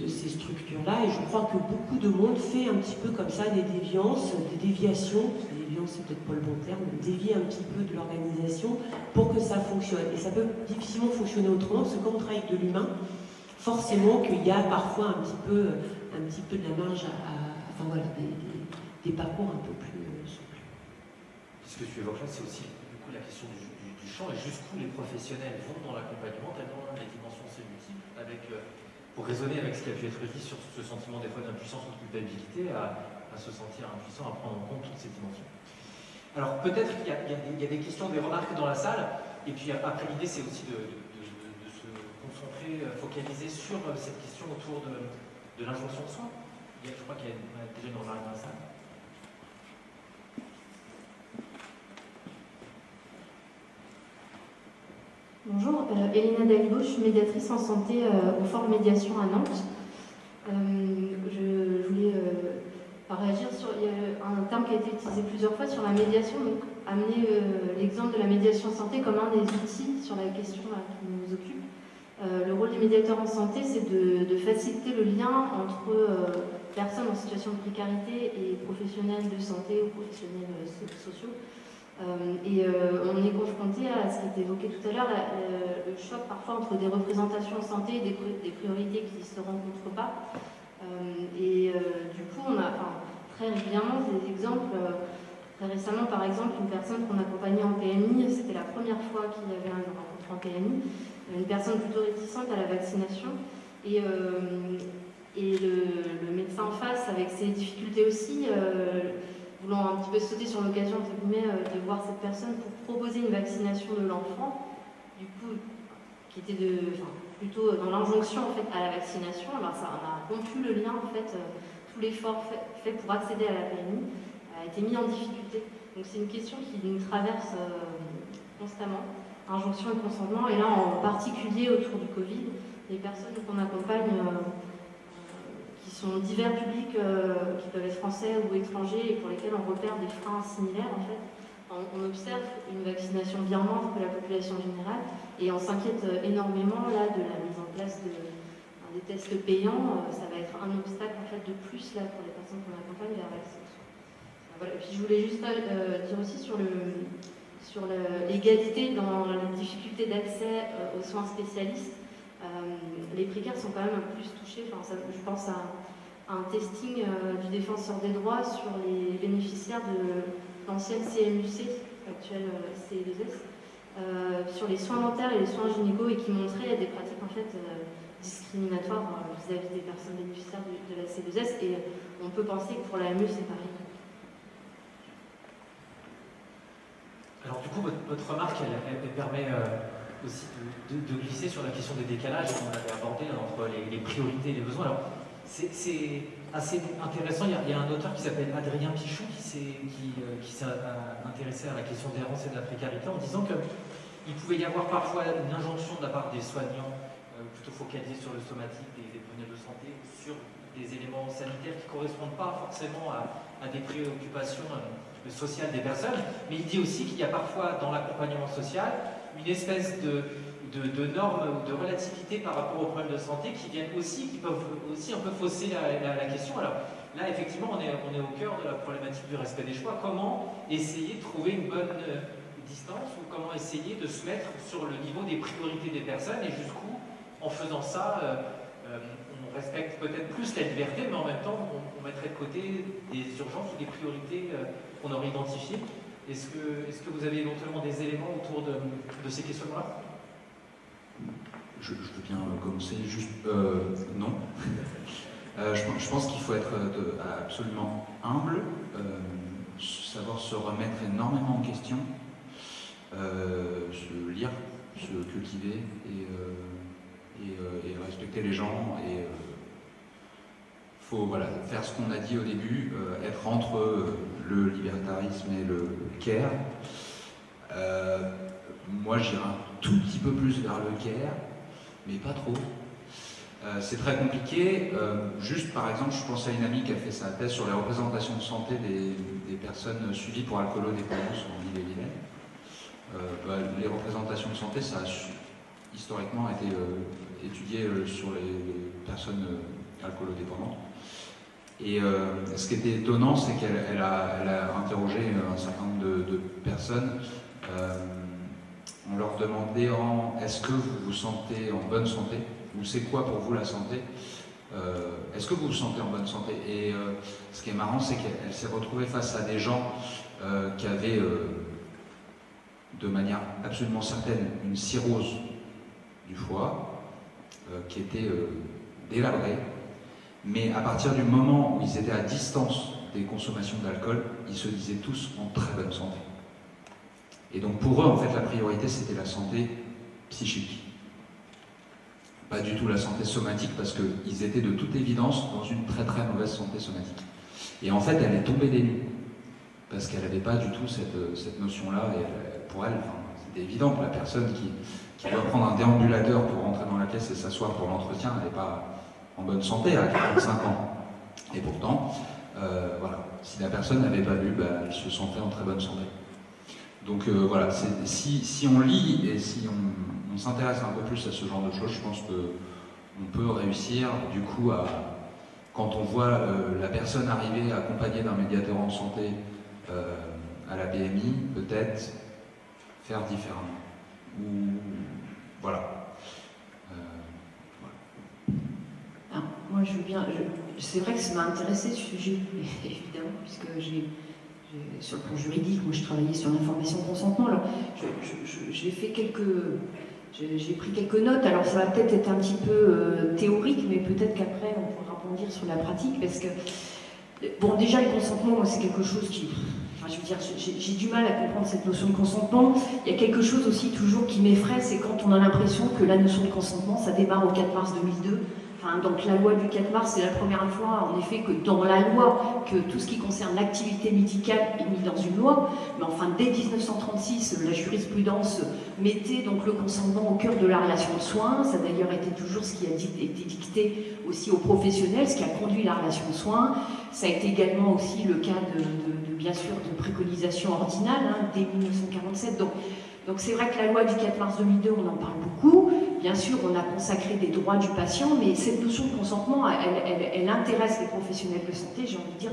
ces structures-là, et je crois que beaucoup de monde fait un petit peu comme ça des déviances, des déviations, déviance c'est peut-être pas le bon terme, dévier un petit peu de l'organisation pour que ça fonctionne. Et ça peut difficilement fonctionner autrement, parce que quand on travaille avec de l'humain, forcément qu'il y a parfois un petit peu de la marge enfin voilà, des parcours un peu plus souples. Ce que tu évoques là, c'est aussi du coup la question du champ, et jusqu'où les professionnels vont dans l'accompagnement, tellement les dimensions sont multiples, pour raisonner avec ce qui a pu être dit sur ce sentiment des fois d'impuissance ou de culpabilité, à se sentir impuissant, à prendre en compte toutes ces dimensions. Alors peut-être qu'il y a des questions, des remarques dans la salle, et puis après l'idée c'est aussi de se concentrer, focaliser sur cette question autour de l'injonction de soins. Je crois qu'il y a déjà une remarque dans la salle. Bonjour, Elena Dalbo, je suis médiatrice en santé au Fort Médiation à Nantes. Je voulais réagir sur un terme qui a été utilisé plusieurs fois sur la médiation, donc amener l'exemple de la médiation santé comme un des outils sur la question qui nous occupe. Le rôle du médiateur en santé, c'est de faciliter le lien entre personnes en situation de précarité et professionnels de santé ou professionnels sociaux. On est confronté à ce qui était évoqué tout à l'heure, le choc parfois entre des représentations en santé et des priorités qui ne se rencontrent pas. Du coup, on a très régulièrement des exemples. Très récemment, par exemple, une personne qu'on accompagnait en PMI, c'était la première fois qu'il y avait un rencontre en PMI, une personne plutôt réticente à la vaccination. Et le médecin en face, avec ses difficultés aussi, voulant un petit peu sauter sur l'occasion, entre guillemets, de voir cette personne pour proposer une vaccination de l'enfant, du coup, qui était plutôt dans l'injonction en fait, à la vaccination, alors ça a rompu le lien, en fait, tout l'effort fait pour accéder à la PMI a été mis en difficulté. Donc c'est une question qui nous traverse constamment, injonction et consentement, et là en particulier autour du Covid, les personnes qu'on accompagne qui sont divers publics, qui peuvent être français ou étrangers, et pour lesquels on repère des freins similaires en fait. On observe une vaccination bien moindre que la population générale, et on s'inquiète énormément là de la mise en place des tests payants. Ça va être un obstacle en fait de plus là pour les personnes qu'on accompagne vers la vaccination. Voilà. Et puis je voulais juste dire aussi sur l'égalité dans les difficultés d'accès aux soins spécialistes. Les précaires sont quand même plus touchés. Je pense à un testing du défenseur des droits sur les bénéficiaires de l'ancienne CMUC, actuelle CE2S, sur les soins dentaires et les soins gynéco, et qui montrait des pratiques en fait discriminatoires vis-à-vis des personnes bénéficiaires de la C2S, et on peut penser que pour la ME c'est pareil. Alors du coup, votre remarque, elle permet aussi de glisser sur la question des décalages qu'on avait abordé entre les priorités et les besoins. Alors, c'est assez intéressant. Il y a un auteur qui s'appelle Adrien Pichon qui s'est intéressé à la question des errances et de la précarité en disant qu'il pouvait y avoir parfois une injonction de la part des soignants plutôt focalisés sur le somatique des professionnels de santé, sur des éléments sanitaires qui ne correspondent pas forcément à des préoccupations sociales des personnes, mais il dit aussi qu'il y a parfois dans l'accompagnement social une espèce de normes ou de relativité par rapport aux problèmes de santé qui peuvent aussi un peu fausser la question. Alors là, effectivement, on est au cœur de la problématique du respect des choix. Comment essayer de trouver une bonne distance, ou comment essayer de se mettre sur le niveau des priorités des personnes, et jusqu'où, en faisant ça, on respecte peut-être plus la liberté, mais en même temps, on mettrait de côté des urgences ou des priorités qu'on aurait identifiées. Est-ce que vous avez éventuellement des éléments autour de ces questions-là ? Je veux bien commencer, juste non. Je pense qu'il faut être absolument humble, savoir se remettre énormément en question, se lire, se cultiver et respecter les gens. Et faut faire ce qu'on a dit au début, être entre le libertarisme et le care. Moi, j'irai un tout petit peu plus vers le care, mais pas trop. C'est très compliqué. Juste, par exemple, je pense à une amie qui a fait sa thèse sur les représentations de santé des personnes suivies pour alcoolodépendance en Ille-et-Vilaine. Les représentations de santé, ça a historiquement été étudié sur les personnes alcoolodépendantes. Et ce qui était étonnant, c'est qu'elle a interrogé un certain nombre de personnes en leur demandant est-ce que vous vous sentez en bonne santé, ou c'est quoi pour vous la santé, est-ce que vous vous sentez en bonne santé. Et ce qui est marrant, c'est qu'elle s'est retrouvée face à des gens qui avaient de manière absolument certaine une cirrhose du foie, qui était délabrée, mais à partir du moment où ils étaient à distance des consommations d'alcool, ils se disaient tous en très bonne santé. Et donc pour eux, en fait, la priorité, c'était la santé psychique. Pas du tout la santé somatique, parce qu'ils étaient de toute évidence dans une très très mauvaise santé somatique. Et en fait, elle est tombée des nues, parce qu'elle n'avait pas du tout cette notion-là, et pour elle, c'était évident que la personne qui doit prendre un déambulateur pour rentrer dans la pièce et s'asseoir pour l'entretien, elle n'est pas en bonne santé à 45 ans. Et pourtant, voilà. Si la personne n'avait pas bu, elle se sentait en très bonne santé. Donc voilà, si on lit et si on s'intéresse un peu plus à ce genre de choses, je pense qu'on peut réussir du coup quand on voit la personne arriver accompagnée d'un médiateur en santé à la PMI, peut-être faire différemment. Ou voilà. Alors, moi, je veux bien. C'est vrai que ça m'a intéressé ce sujet, évidemment, puisque sur le plan juridique, moi, je travaillais sur l'information consentement. Alors, j'ai fait j'ai pris quelques notes. Alors, ça va peut-être être un petit peu théorique, mais peut-être qu'après, on pourra rebondir sur la pratique, parce que bon, déjà, le consentement, moi, c'est quelque chose qui. Enfin, je veux dire, j'ai du mal à comprendre cette notion de consentement. Il y a quelque chose aussi toujours qui m'effraie, c'est quand on a l'impression que la notion de consentement, ça démarre au 4 mars 2002. Enfin, donc la loi du 4 mars, c'est la première fois, en effet, que dans la loi, que tout ce qui concerne l'activité médicale est mis dans une loi. Mais enfin, dès 1936, la jurisprudence mettait donc le consentement au cœur de la relation de soins. Ça d'ailleurs était toujours ce qui a été dicté aussi aux professionnels, ce qui a conduit la relation de soins. Ça a été également aussi le cas bien sûr, de préconisation ordinale, dès 1947. Donc c'est vrai que la loi du 4 mars 2002, on en parle beaucoup. Bien sûr, on a consacré des droits du patient, mais cette notion de consentement, elle intéresse les professionnels de santé, j'ai envie de dire,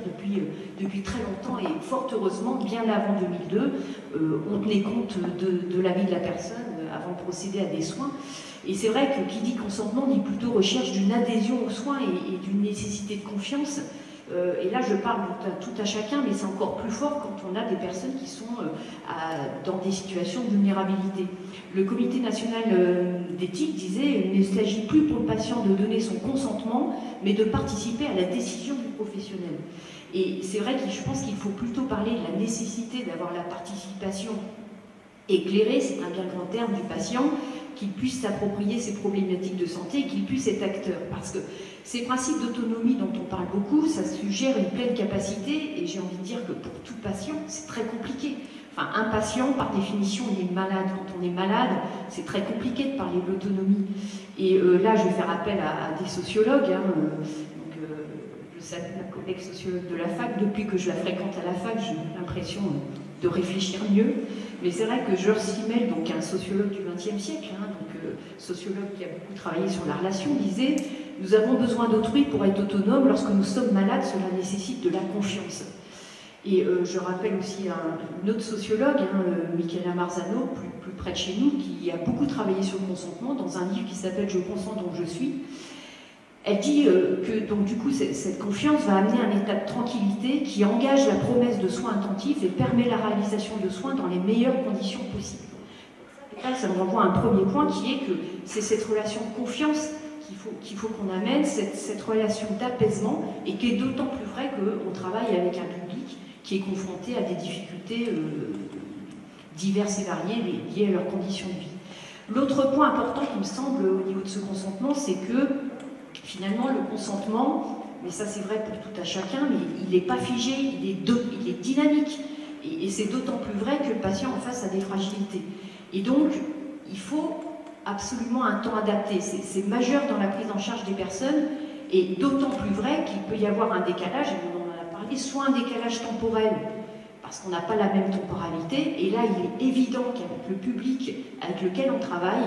depuis très longtemps, et fort heureusement, bien avant 2002, on tenait compte de la vie de la personne avant de procéder à des soins. Et c'est vrai que qui dit consentement dit plutôt recherche d'une adhésion aux soins et d'une nécessité de confiance. Et là, je parle tout à chacun, mais c'est encore plus fort quand on a des personnes qui sont dans des situations de vulnérabilité. Le Comité national d'éthique disait « Il ne s'agit plus pour le patient de donner son consentement, mais de participer à la décision du professionnel ». Et c'est vrai que je pense qu'il faut plutôt parler de la nécessité d'avoir la participation éclairée, c'est un bien grand terme, du patient, qu'il puisse s'approprier ses problématiques de santé, qu'il puisse être acteur. Parce que ces principes d'autonomie dont on parle beaucoup, ça suggère une pleine capacité, et j'ai envie de dire que pour tout patient, c'est très compliqué. Enfin, un patient, par définition, il est malade. Quand on est malade, c'est très compliqué de parler de l'autonomie. Et là, je vais faire appel à des sociologues. Je salue la collègue sociologue de la fac. Depuis que je la fréquente à la fac, j'ai l'impression de réfléchir mieux. Mais c'est vrai que Georges Simmel, donc un sociologue du XXe siècle, sociologue qui a beaucoup travaillé sur la relation, disait « Nous avons besoin d'autrui pour être autonomes. Lorsque nous sommes malades, cela nécessite de la confiance. » Et je rappelle aussi une autre sociologue, Michaela Marzano, plus près de chez nous, qui a beaucoup travaillé sur le consentement dans un livre qui s'appelle « Je consens donc je suis ». Elle dit que donc, du coup, cette confiance va amener un état de tranquillité qui engage la promesse de soins intensifs et permet la réalisation de soins dans les meilleures conditions possibles. Et là, ça me renvoie à un premier point qui est que c'est cette relation de confiance qu'il faut qu'on amène, cette relation d'apaisement, et qui est d'autant plus vrai qu'on travaille avec un public qui est confronté à des difficultés diverses et variées liées à leurs conditions de vie. L'autre point important qui me semble au niveau de ce consentement, c'est que finalement, le consentement, mais ça c'est vrai pour tout à chacun, mais il n'est pas figé, il est dynamique. Et c'est d'autant plus vrai que le patient en face a des fragilités. Et donc, il faut absolument un temps adapté. C'est majeur dans la prise en charge des personnes, et d'autant plus vrai qu'il peut y avoir un décalage, et on en a parlé, soit un décalage temporel, parce qu'on n'a pas la même temporalité, et là il est évident qu'avec le public avec lequel on travaille,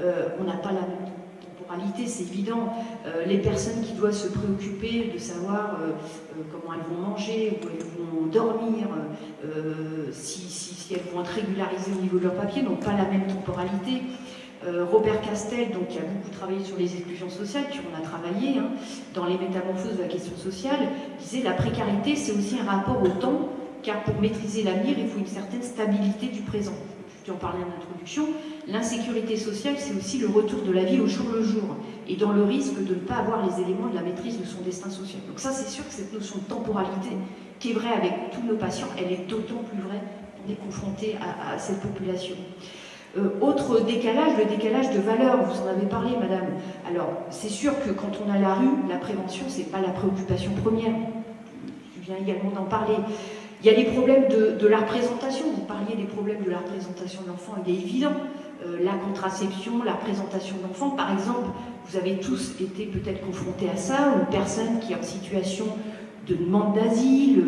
on n'a pas la même temporalité, c'est évident. Les personnes qui doivent se préoccuper de savoir comment elles vont manger, où elles vont dormir, si elles vont être régularisées au niveau de leur papier, n'ont pas la même temporalité. Robert Castel, donc, qui a beaucoup travaillé sur les exclusions sociales, puis on a travaillé dans les métamorphoses de la question sociale, disait la précarité, c'est aussi un rapport au temps, car pour maîtriser l'avenir, il faut une certaine stabilité du présent. Je t'en parlais en introduction. L'insécurité sociale, c'est aussi le retour de la vie au jour le jour, et dans le risque de ne pas avoir les éléments de la maîtrise de son destin social. Donc ça, c'est sûr que cette notion de temporalité, qui est vraie avec tous nos patients, elle est d'autant plus vraie quand on est confronté à cette population. Autre décalage, le décalage de valeur, vous en avez parlé, madame. Alors, c'est sûr que quand on a la rue, la prévention, c'est pas la préoccupation première. Je viens également d'en parler. Il y a les problèmes de la représentation. Vous parliez des problèmes de la représentation de l'enfant, il est évident. La contraception, la représentation de l'enfant, par exemple, vous avez tous été peut-être confrontés à ça, une personne qui est en situation de demande d'asile,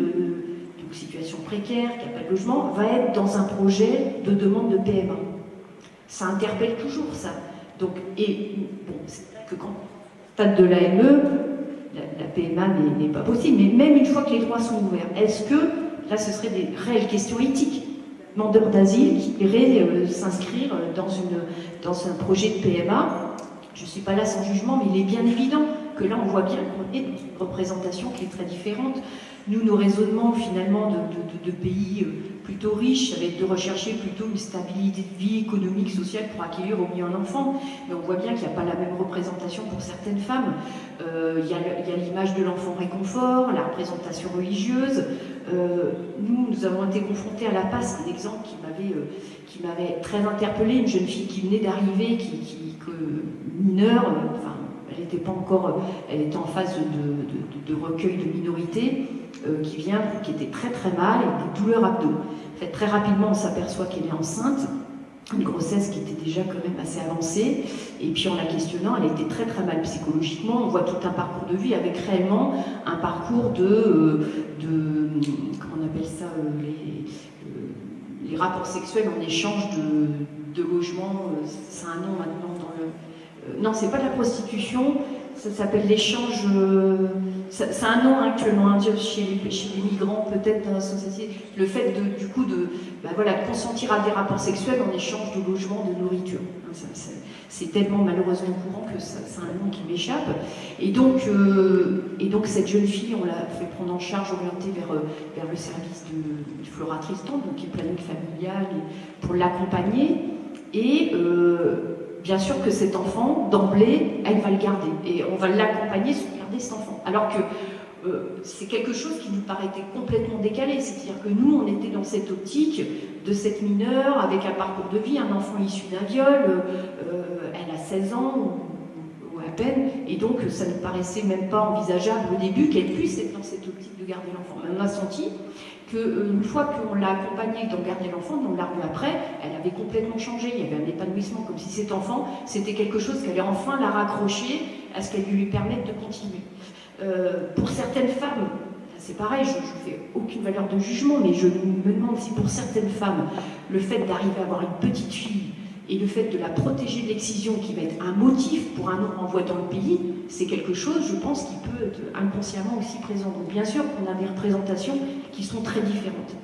de situation précaire, qui n'a pas de logement, va être dans un projet de demande de PMA. Ça interpelle toujours ça. Donc, et bon, c'est vrai que quand au stade de l'AME, la PMA n'est pas possible, mais même une fois que les droits sont ouverts, est-ce que, là ce serait des réelles questions éthiques, demandeur d'asile qui irait s'inscrire dans un projet de PMA, je ne suis pas là sans jugement, mais il est bien évident que là on voit bien qu'on est dans une représentation qui est très différente. Nous, nos raisonnements finalement de pays plutôt riches, ça va être de rechercher plutôt une stabilité de vie économique, sociale pour accueillir au mieux un enfant. Mais on voit bien qu'il n'y a pas la même représentation pour certaines femmes. Il y a l'image de l'enfant réconfort, la représentation religieuse. Nous avons été confrontés à la PAS, un exemple qui m'avait très interpellée, une jeune fille qui venait d'arriver, mineure, enfin, elle n'était pas encore, elle était en phase de recueil de minorité, qui était très très mal, avec des douleurs abdos. En fait, très rapidement, on s'aperçoit qu'elle est enceinte, une grossesse qui était déjà quand même assez avancée, et puis en la questionnant, elle était très très mal psychologiquement. On voit tout un parcours de vie avec réellement un parcours comment on appelle ça, les rapports sexuels en échange de logement, c'est un nom maintenant dans le... non, c'est pas de la prostitution, ça s'appelle l'échange... c'est un nom actuellement chez les migrants, peut-être dans la société. Le fait du coup de consentir à des rapports sexuels en échange de logement, de nourriture. C'est tellement malheureusement courant que c'est un nom qui m'échappe. Et donc cette jeune fille, on l'a fait prendre en charge, orientée vers le service de Flora Tristan, donc qui est planning familial, pour l'accompagner. Et bien sûr que cet enfant, d'emblée, elle va le garder. Et on va l'accompagner sur garder cet enfant. Alors que c'est quelque chose qui nous paraissait complètement décalé. C'est-à-dire que nous, on était dans cette optique de cette mineure, avec un parcours de vie, un enfant issu d'un viol, elle a 16 ans ou à peine, et donc ça ne paraissait même pas envisageable au début qu'elle puisse être dans cette optique de garder l'enfant. Mais on a senti qu'une fois qu'on l'a accompagnée dans garder l'enfant, on l'a revue après, elle avait complètement changé, il y avait un épanouissement, comme si cet enfant, c'était quelque chose qu'elle allait enfin la raccrocher à ce qu'elle lui permette de continuer. Pour certaines femmes, c'est pareil, je ne fais aucune valeur de jugement, mais je me demande si pour certaines femmes, le fait d'arriver à avoir une petite fille et le fait de la protéger de l'excision, qui va être un motif pour un renvoi dans le pays, c'est quelque chose, je pense, qui peut être inconsciemment aussi présent. Donc bien sûr qu'on a des représentations qui sont très différentes.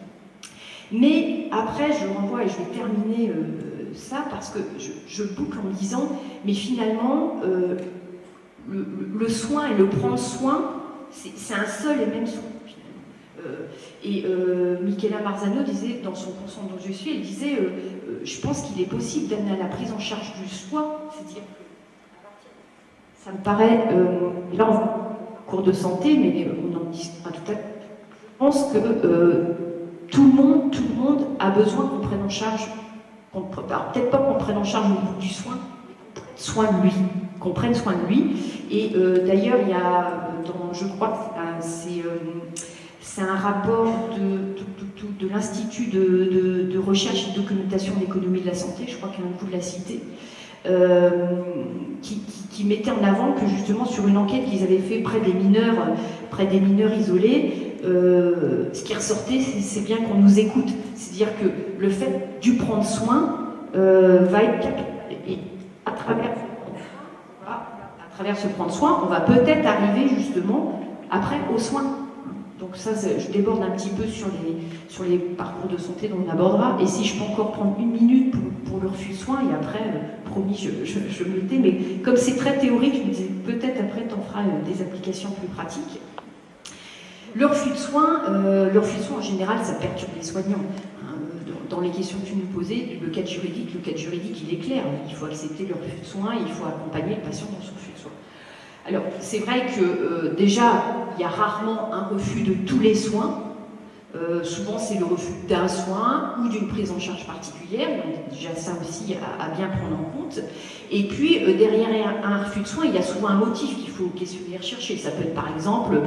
Mais après, je renvoie, et je vais terminer ça, parce que je boucle en me disant, mais finalement, le soin et le prendre soin, c'est un seul et même soin. Michela Marzano disait, dans son consent dont je suis, elle disait je pense qu'il est possible d'amener à la prise en charge du soi, c'est-à-dire que ça me paraît, là on va en cours de santé, mais on en discutera tout à l'heure, je pense que tout le monde a besoin qu'on prenne en charge, peut-être pas qu'on prenne en charge au niveau du soin, mais qu'on prenne soin de lui. Et d'ailleurs, il y a, je crois que c'est un rapport de l'Institut de recherche et de documentation de l'économie de la santé, je crois qu'il y a un coup de la cité, qui mettait en avant que justement sur une enquête qu'ils avaient fait près des mineurs isolés, ce qui ressortait, c'est bien qu'on nous écoute. C'est-à-dire que le fait du prendre soin va être... Et à travers ce prendre soin, on va peut-être arriver justement après aux soins. Donc ça, je déborde un petit peu sur les parcours de santé dont on abordera. Et si je peux encore prendre une minute pour le refus de soins, et après, promis, je me le tais, mais comme c'est très théorique, je me disais peut-être après, tu en feras des applications plus pratiques. Le refus de soins, en général, ça perturbe les soignants. Dans les questions que tu nous posais, le cadre juridique, il est clair. Il faut accepter le refus de soins, il faut accompagner le patient dans son refus de soins. Alors, c'est vrai que déjà, il y a rarement un refus de tous les soins. Souvent, c'est le refus d'un soin ou d'une prise en charge particulière. Donc, déjà, ça aussi à bien prendre en compte. Et puis, derrière un refus de soins, il y a souvent un motif qu'il faut questionner et rechercher. Ça peut être, par exemple,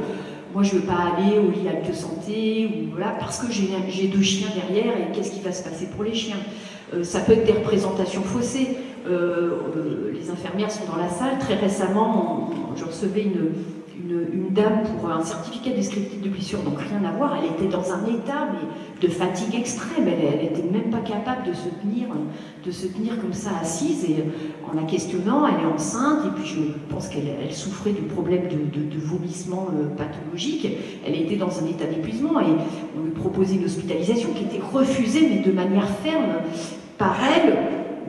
moi, je ne veux pas aller au lit Alpes Santé, ou voilà, parce que j'ai 2 chiens derrière, et qu'est-ce qui va se passer pour les chiens? Ça peut être des représentations faussées. Les infirmières sont dans la salle. Très récemment, je recevais une dame pour un certificat descriptif de blessure, donc rien à voir. Elle était dans un état mais de fatigue extrême. Elle était même pas capable de se tenir comme ça assise. Et en la questionnant, elle est enceinte. Et puis je pense qu'elle souffrait du problème de vomissement pathologique. Elle était dans un état d'épuisement et on lui proposait une hospitalisation qui était refusée, mais de manière ferme par elle,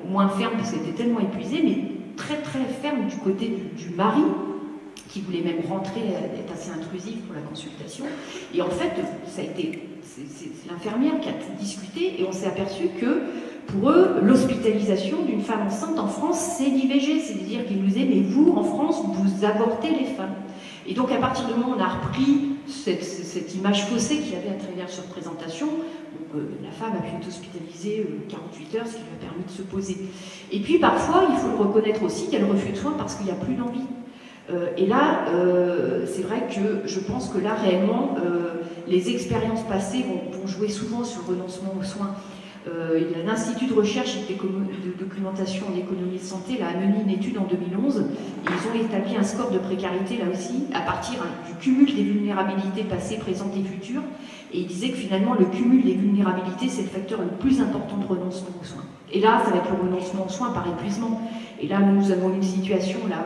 moins ferme parce qu'elle était tellement épuisée, mais très très ferme du côté du mari, qui voulait même rentrer, être assez intrusif pour la consultation. Et en fait, c'est l'infirmière qui a tout discuté et on s'est aperçu que pour eux, l'hospitalisation d'une femme enceinte en France, c'est l'IVG. C'est-à-dire qu'ils nous disaient, mais vous, en France, vous avortez les femmes. Et donc, à partir du moment où on a repris cette image faussée qu'il y avait à travers cette représentation, la femme a pu être hospitalisée 48 heures, ce qui lui a permis de se poser. Et puis, parfois, il faut le reconnaître aussi, il y a le refus de soins parce qu'il n'y a plus d'envie. Et là, c'est vrai que je pense que là, réellement, les expériences passées vont jouer souvent sur le renoncement aux soins. L'Institut de recherche et de documentation en économie de santé a mené une étude en 2011 et ils ont établi un score de précarité là aussi à partir du cumul des vulnérabilités passées, présentes et futures, et ils disaient que finalement le cumul des vulnérabilités c'est le facteur le plus important de renoncement aux soins. Et là ça va être le renoncement aux soins par épuisement. Et là nous avons une situation là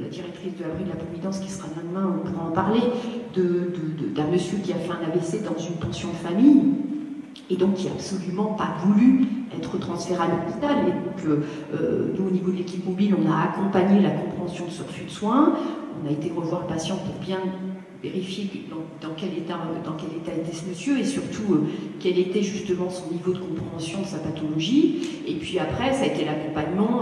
la directrice de l'abri de la Providence qui sera demain pourra en parler d'un monsieur qui a fait un AVC dans une pension de famille et donc qui n'a absolument pas voulu être transféré à l'hôpital. Et donc, nous, au niveau de l'équipe mobile, on a accompagné la compréhension de ce refus de soins. On a été revoir le patient pour bien vérifier dans quel état était ce monsieur et surtout quel était justement son niveau de compréhension de sa pathologie. Et puis après, ça a été l'accompagnement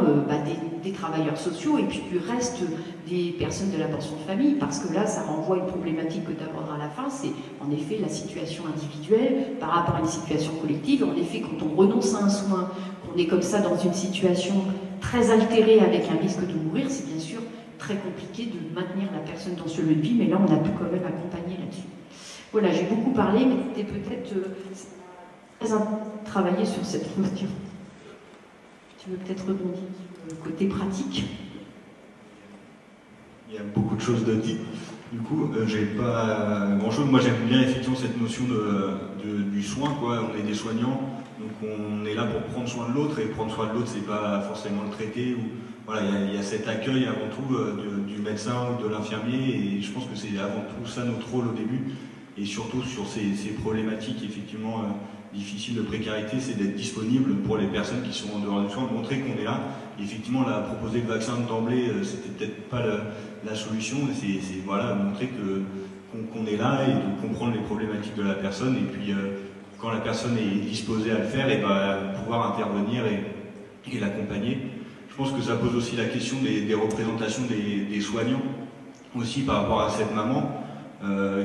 des travailleurs sociaux et puis du reste des personnes de la pension de famille, parce que là, ça renvoie à une problématique que tu aborderas à la fin, c'est en effet la situation individuelle par rapport à une situation collective. En effet, quand on renonce à un soin, qu'on est comme ça dans une situation très altérée avec un risque de mourir, c'est bien sûr très compliqué de maintenir la personne dans ce lieu de vie, mais là, on a pu quand même accompagner là-dessus. Voilà, j'ai beaucoup parlé, mais c'était peut-être très travailler sur cette notion. Tu veux peut-être rebondir sur le côté pratique? Il y a beaucoup de choses de dites. Du coup, j'ai pas grand-chose. Moi, j'aime bien effectivement cette notion du soin, quoi. On est des soignants, donc on est là pour prendre soin de l'autre, et prendre soin de l'autre, c'est pas forcément le traiter. Voilà, il y a cet accueil avant tout du médecin ou de l'infirmier, et je pense que c'est avant tout ça notre rôle au début, et surtout sur ces problématiques effectivement difficiles de précarité, c'est d'être disponible pour les personnes qui sont en dehors du soin, de montrer qu'on est là. Et effectivement, là, proposer le vaccin d'emblée, c'était peut-être pas la solution, c'est voilà, montrer qu'on est là et de comprendre les problématiques de la personne, et puis quand la personne est disposée à le faire, et pouvoir intervenir et l'accompagner. Je pense que ça pose aussi la question des représentations des soignants, aussi par rapport à cette maman,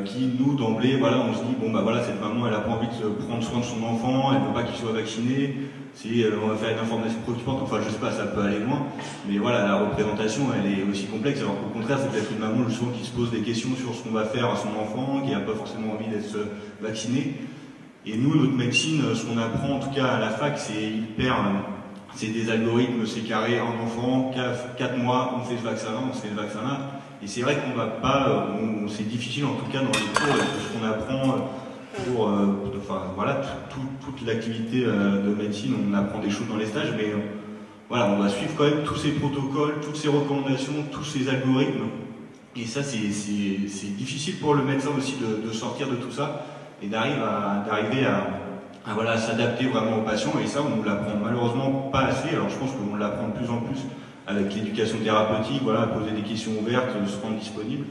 qui, nous, d'emblée, voilà, on se dit, bon, voilà, cette maman, elle n'a pas envie de prendre soin de son enfant, elle ne veut pas qu'il soit vacciné, on va faire une information préoccupante, enfin, je sais pas, ça peut aller loin, mais voilà, la représentation, elle est aussi complexe, alors qu'au contraire, c'est peut-être une maman, justement, qui se pose des questions sur ce qu'on va faire à son enfant, qui n'a pas forcément envie d'être vacciné. Et nous, notre médecine, ce qu'on apprend, en tout cas à la fac, c'est des algorithmes, c'est carré, un enfant, 4 mois, on fait ce vaccin-là, on fait ce vaccin-là. Et c'est vrai qu'on va pas, c'est difficile en tout cas dans les cours, ce qu'on apprend pour, enfin voilà, toute l'activité de médecine, on apprend des choses dans les stages, mais voilà, on va suivre quand même tous ces protocoles, toutes ces recommandations, tous ces algorithmes. Et ça, c'est difficile pour le médecin aussi de sortir de tout ça et d'arriver à voilà, s'adapter vraiment aux patients, et ça on ne l'apprend malheureusement pas assez. Alors je pense qu'on l'apprend de plus en plus avec l'éducation thérapeutique, voilà, poser des questions ouvertes, se rendre disponible,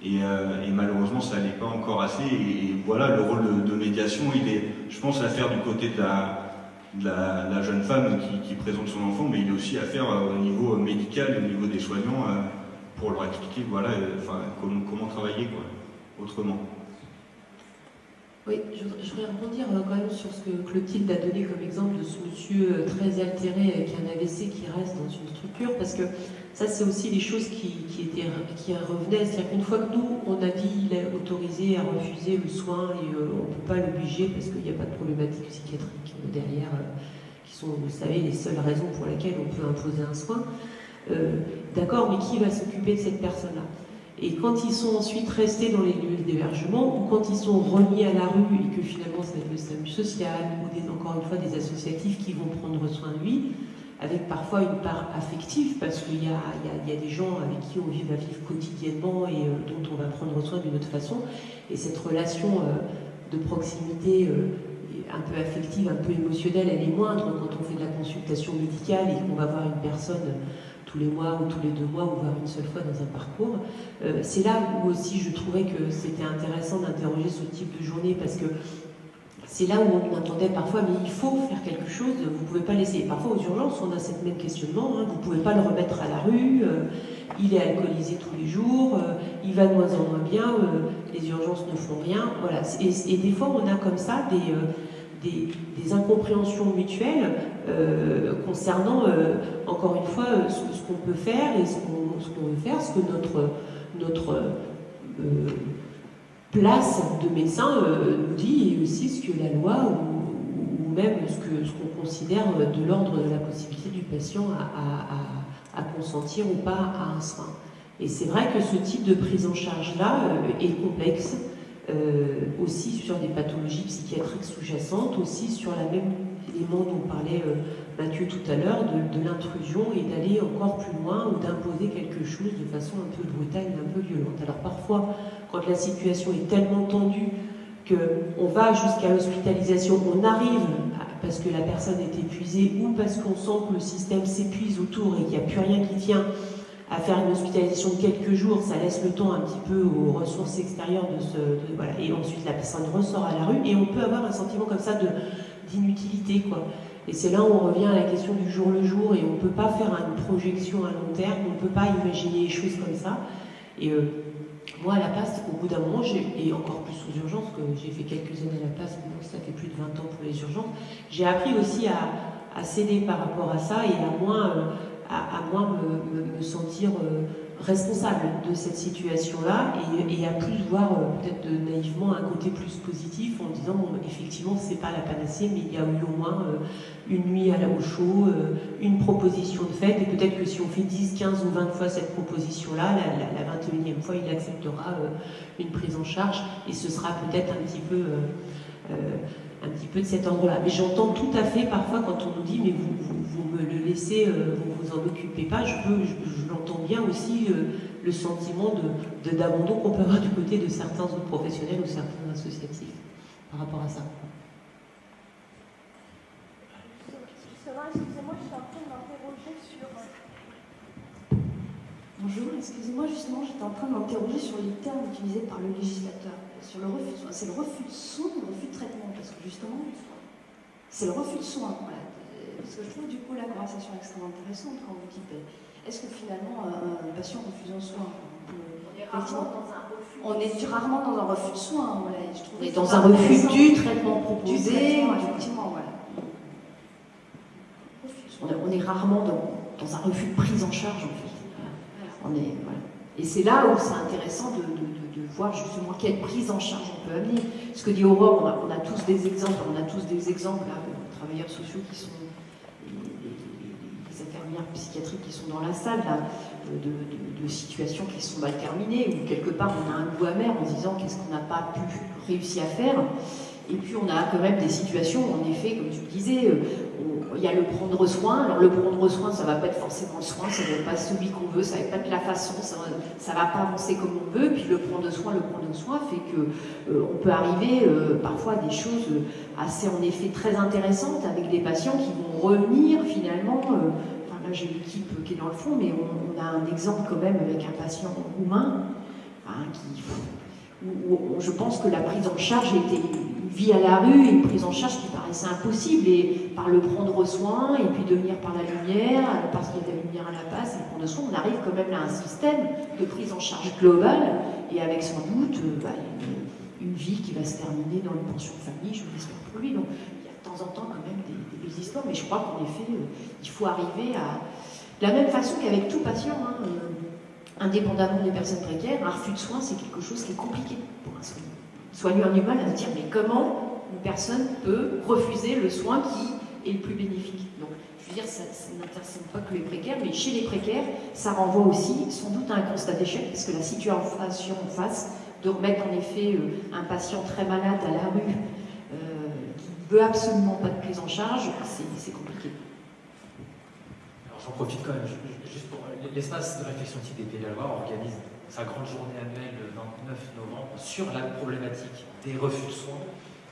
et malheureusement ça n'est pas encore assez, et voilà, le rôle de médiation, il est, je pense, à faire du côté de la jeune femme qui présente son enfant, mais il est aussi à faire au niveau médical, au niveau des soignants, pour leur expliquer voilà, comment travailler quoi, autrement. Oui, je voudrais rebondir quand même sur ce que Clotilde a donné comme exemple de ce monsieur très altéré avec un AVC qui reste dans une structure, parce que ça c'est aussi les choses qui revenaient, c'est-à-dire qu'une fois que nous on a dit il est autorisé à refuser le soin et on ne peut pas l'obliger parce qu'il n'y a pas de problématique psychiatrique derrière, qui sont, vous savez, les seules raisons pour lesquelles on peut imposer un soin, d'accord, mais qui va s'occuper de cette personne-là? Et quand ils sont ensuite restés dans les lieux d'hébergement, ou quand ils sont remis à la rue et que finalement ça va être le SAMU social, ou encore une fois des associatifs qui vont prendre soin de lui, avec parfois une part affective, parce qu'il y a des gens avec qui on va vivre quotidiennement et dont on va prendre soin d'une autre façon. Et cette relation de proximité un peu affective, un peu émotionnelle, elle est moindre quand on fait de la consultation médicale et qu'on va voir une personne tous les mois ou tous les 2 mois ou voire une seule fois dans un parcours. C'est là où aussi je trouvais que c'était intéressant d'interroger ce type de journée, parce que c'est là où on entendait parfois, mais il faut faire quelque chose, vous ne pouvez pas laisser. Parfois aux urgences, on a cette même questionnement, hein, vous ne pouvez pas le remettre à la rue, il est alcoolisé tous les jours, il va de moins en moins bien, les urgences ne font rien. Voilà. Et des fois, on a comme ça des incompréhensions mutuelles concernant, encore une fois, ce qu'on peut faire et ce qu'on veut faire, ce que notre place de médecin nous dit, et aussi ce que la loi ou même ce qu'on considère de l'ordre de la possibilité du patient à consentir ou pas à un soin. Et c'est vrai que ce type de prise en charge-là est complexe, aussi sur des pathologies psychiatriques sous-jacentes, aussi sur la même élément dont parlait Mathieu tout à l'heure, de l'intrusion et d'aller encore plus loin ou d'imposer quelque chose de façon un peu brutale et un peu violente. Alors parfois, quand la situation est tellement tendue qu'on va jusqu'à l'hospitalisation, on arrive parce que la personne est épuisée ou parce qu'on sent que le système s'épuise autour et qu'il n'y a plus rien qui tient, à faire une hospitalisation de quelques jours, ça laisse le temps un petit peu aux ressources extérieures voilà. Et ensuite la personne ressort à la rue et on peut avoir un sentiment comme ça d'inutilité, quoi. Et c'est là où on revient à la question du jour le jour, et on ne peut pas faire une projection à long terme, on ne peut pas imaginer les choses comme ça. Et moi, à la place, au bout d'un moment, et encore plus aux urgences, que j'ai fait quelques années à la place, mais ça fait plus de 20 ans pour les urgences, j'ai appris aussi à céder par rapport à ça et à moins me sentir responsable de cette situation-là et à plus voir peut-être naïvement un côté plus positif en disant bon, effectivement c'est pas la panacée, mais il y a eu au moins une nuit au chaud, une proposition de fait, et peut-être que si on fait 10, 15 ou 20 fois cette proposition-là, la 21e fois il acceptera une prise en charge, et ce sera peut-être un petit peu de cet ordre-là. Mais j'entends tout à fait parfois quand on nous dit mais vous me le laissez, vous vous en occupez pas, je l'entends bien aussi, le sentiment d'abandon qu'on peut avoir du côté de certains autres professionnels ou certains associatifs par rapport à ça. Excusez-moi, je suis en train de m'interroger sur... Bonjour, excusez-moi, justement, j'étais en train de m'interroger sur les termes utilisés par le législateur. Sur le refus de soins. C'est le refus de soins ou le refus de traitement? Parce que justement, c'est le refus de soins. Voilà. Parce que je trouve du coup la conversation extrêmement intéressante quand vous dites est-ce que finalement un patient refuse un soin? On est rarement dans un refus. On est rarement dans un refus de soins. Voilà. Je trouve on est dans un refus du traitement proposé. Du traitement, effectivement, voilà. On est rarement dans un refus de prise en charge, en fait. Voilà. Et c'est là où c'est intéressant de voir justement quelle prise en charge on peut amener. Ce que dit Aurore, on a tous des exemples, là, de travailleurs sociaux qui sont les infirmières psychiatriques qui sont dans la salle, là, de situations qui sont mal terminées, où quelque part on a un goût amer en se disant qu'est-ce qu'on n'a pas pu réussir à faire. Et puis on a quand même des situations où, en effet, comme tu le disais, il y a le prendre soin. Alors le prendre soin, ça ne va pas être forcément le soin, ça ne va être pas celui qu'on veut, ça ne va pas être la façon, ça ne va pas avancer comme on veut. Puis le prendre soin fait que on peut arriver parfois à des choses assez, en effet, très intéressantes avec des patients qui vont revenir finalement. Là j'ai l'équipe qui est dans le fond, mais on a un exemple quand même avec un patient roumain où je pense que la prise en charge était une vie à la rue, une prise en charge qui paraissait impossible, et par le prendre soin, et puis de venir par la lumière, parce qu'il y a de la lumière à la base, et le prendre soin, on arrive quand même à un système de prise en charge globale, et avec sans doute une vie qui va se terminer dans une pension de famille, je l'espère pour lui. Donc il y a de temps en temps quand même des belles histoires, mais je crois qu'en effet, il faut arriver à... De la même façon qu'avec tout patient, indépendamment des personnes précaires, un refus de soins, c'est quelque chose qui est compliqué pour un soignant. Le soignant a du mal à se dire, mais comment une personne peut refuser le soin qui est le plus bénéfique. Donc, je veux dire, ça n'intéresse pas que les précaires, mais chez les précaires, ça renvoie aussi sans doute à un constat d'échec, parce que la situation en face, de remettre en effet un patient très malade à la rue, qui ne veut absolument pas de prise en charge, c'est compliqué. Alors j'en profite quand même, juste pour l'espace de réflexion type des Pays de la Loire organise sa grande journée annuelle le 29 novembre sur la problématique des refus de soins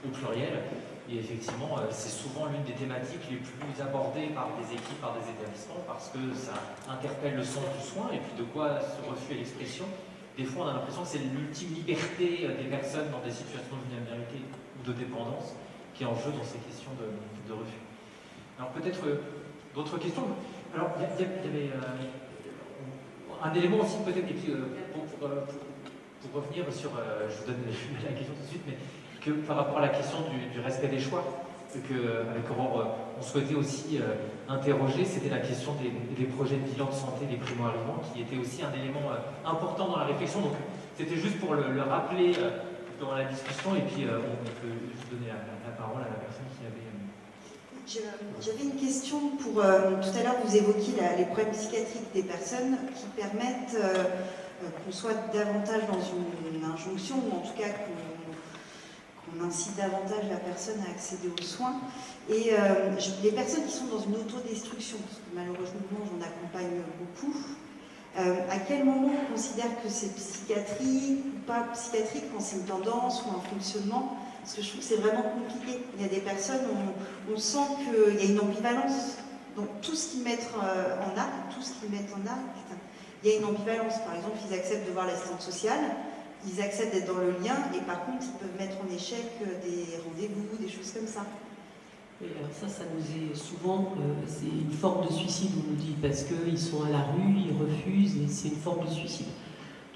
au pluriel. Et effectivement, c'est souvent l'une des thématiques les plus abordées par des équipes, par des établissements, parce que ça interpelle le sens du soin et puis de quoi ce refus est l'expression. Des fois, on a l'impression que c'est l'ultime liberté des personnes dans des situations de vulnérabilité ou de dépendance qui est en jeu dans ces questions de refus. Alors peut-être d'autres questions. Alors il y avait un élément aussi peut-être, et puis pour revenir sur, je vous donne la question tout de suite, mais que par rapport à la question du respect des choix, qu'avec Aurore, on souhaitait aussi interroger, c'était la question des projets de bilan de santé des primo-arrivants, qui était aussi un élément important dans la réflexion. Donc c'était juste pour le rappeler dans la discussion, et puis on peut donner la parole à la personne qui avait... J'avais une question pour... tout à l'heure, vous évoquiez les problèmes psychiatriques des personnes qui permettent qu'on soit davantage dans une injonction, ou en tout cas qu'on incite davantage la personne à accéder aux soins. Et les personnes qui sont dans une autodestruction, parce que malheureusement j'en accompagne beaucoup, à quel moment on considère que c'est psychiatrique ou pas psychiatrique, quand c'est une tendance ou un fonctionnement? Parce que je trouve que c'est vraiment compliqué. Il y a des personnes où on sent qu'il y a une ambivalence. Donc tout ce qu'ils mettent en acte, il y a une ambivalence. Par exemple, ils acceptent de voir l'assistante sociale, ils acceptent d'être dans le lien, et par contre, ils peuvent mettre en échec des rendez-vous, des choses comme ça. Oui, alors ça nous est souvent, c'est une forme de suicide, on nous dit, parce qu'ils sont à la rue, ils refusent, et c'est une forme de suicide.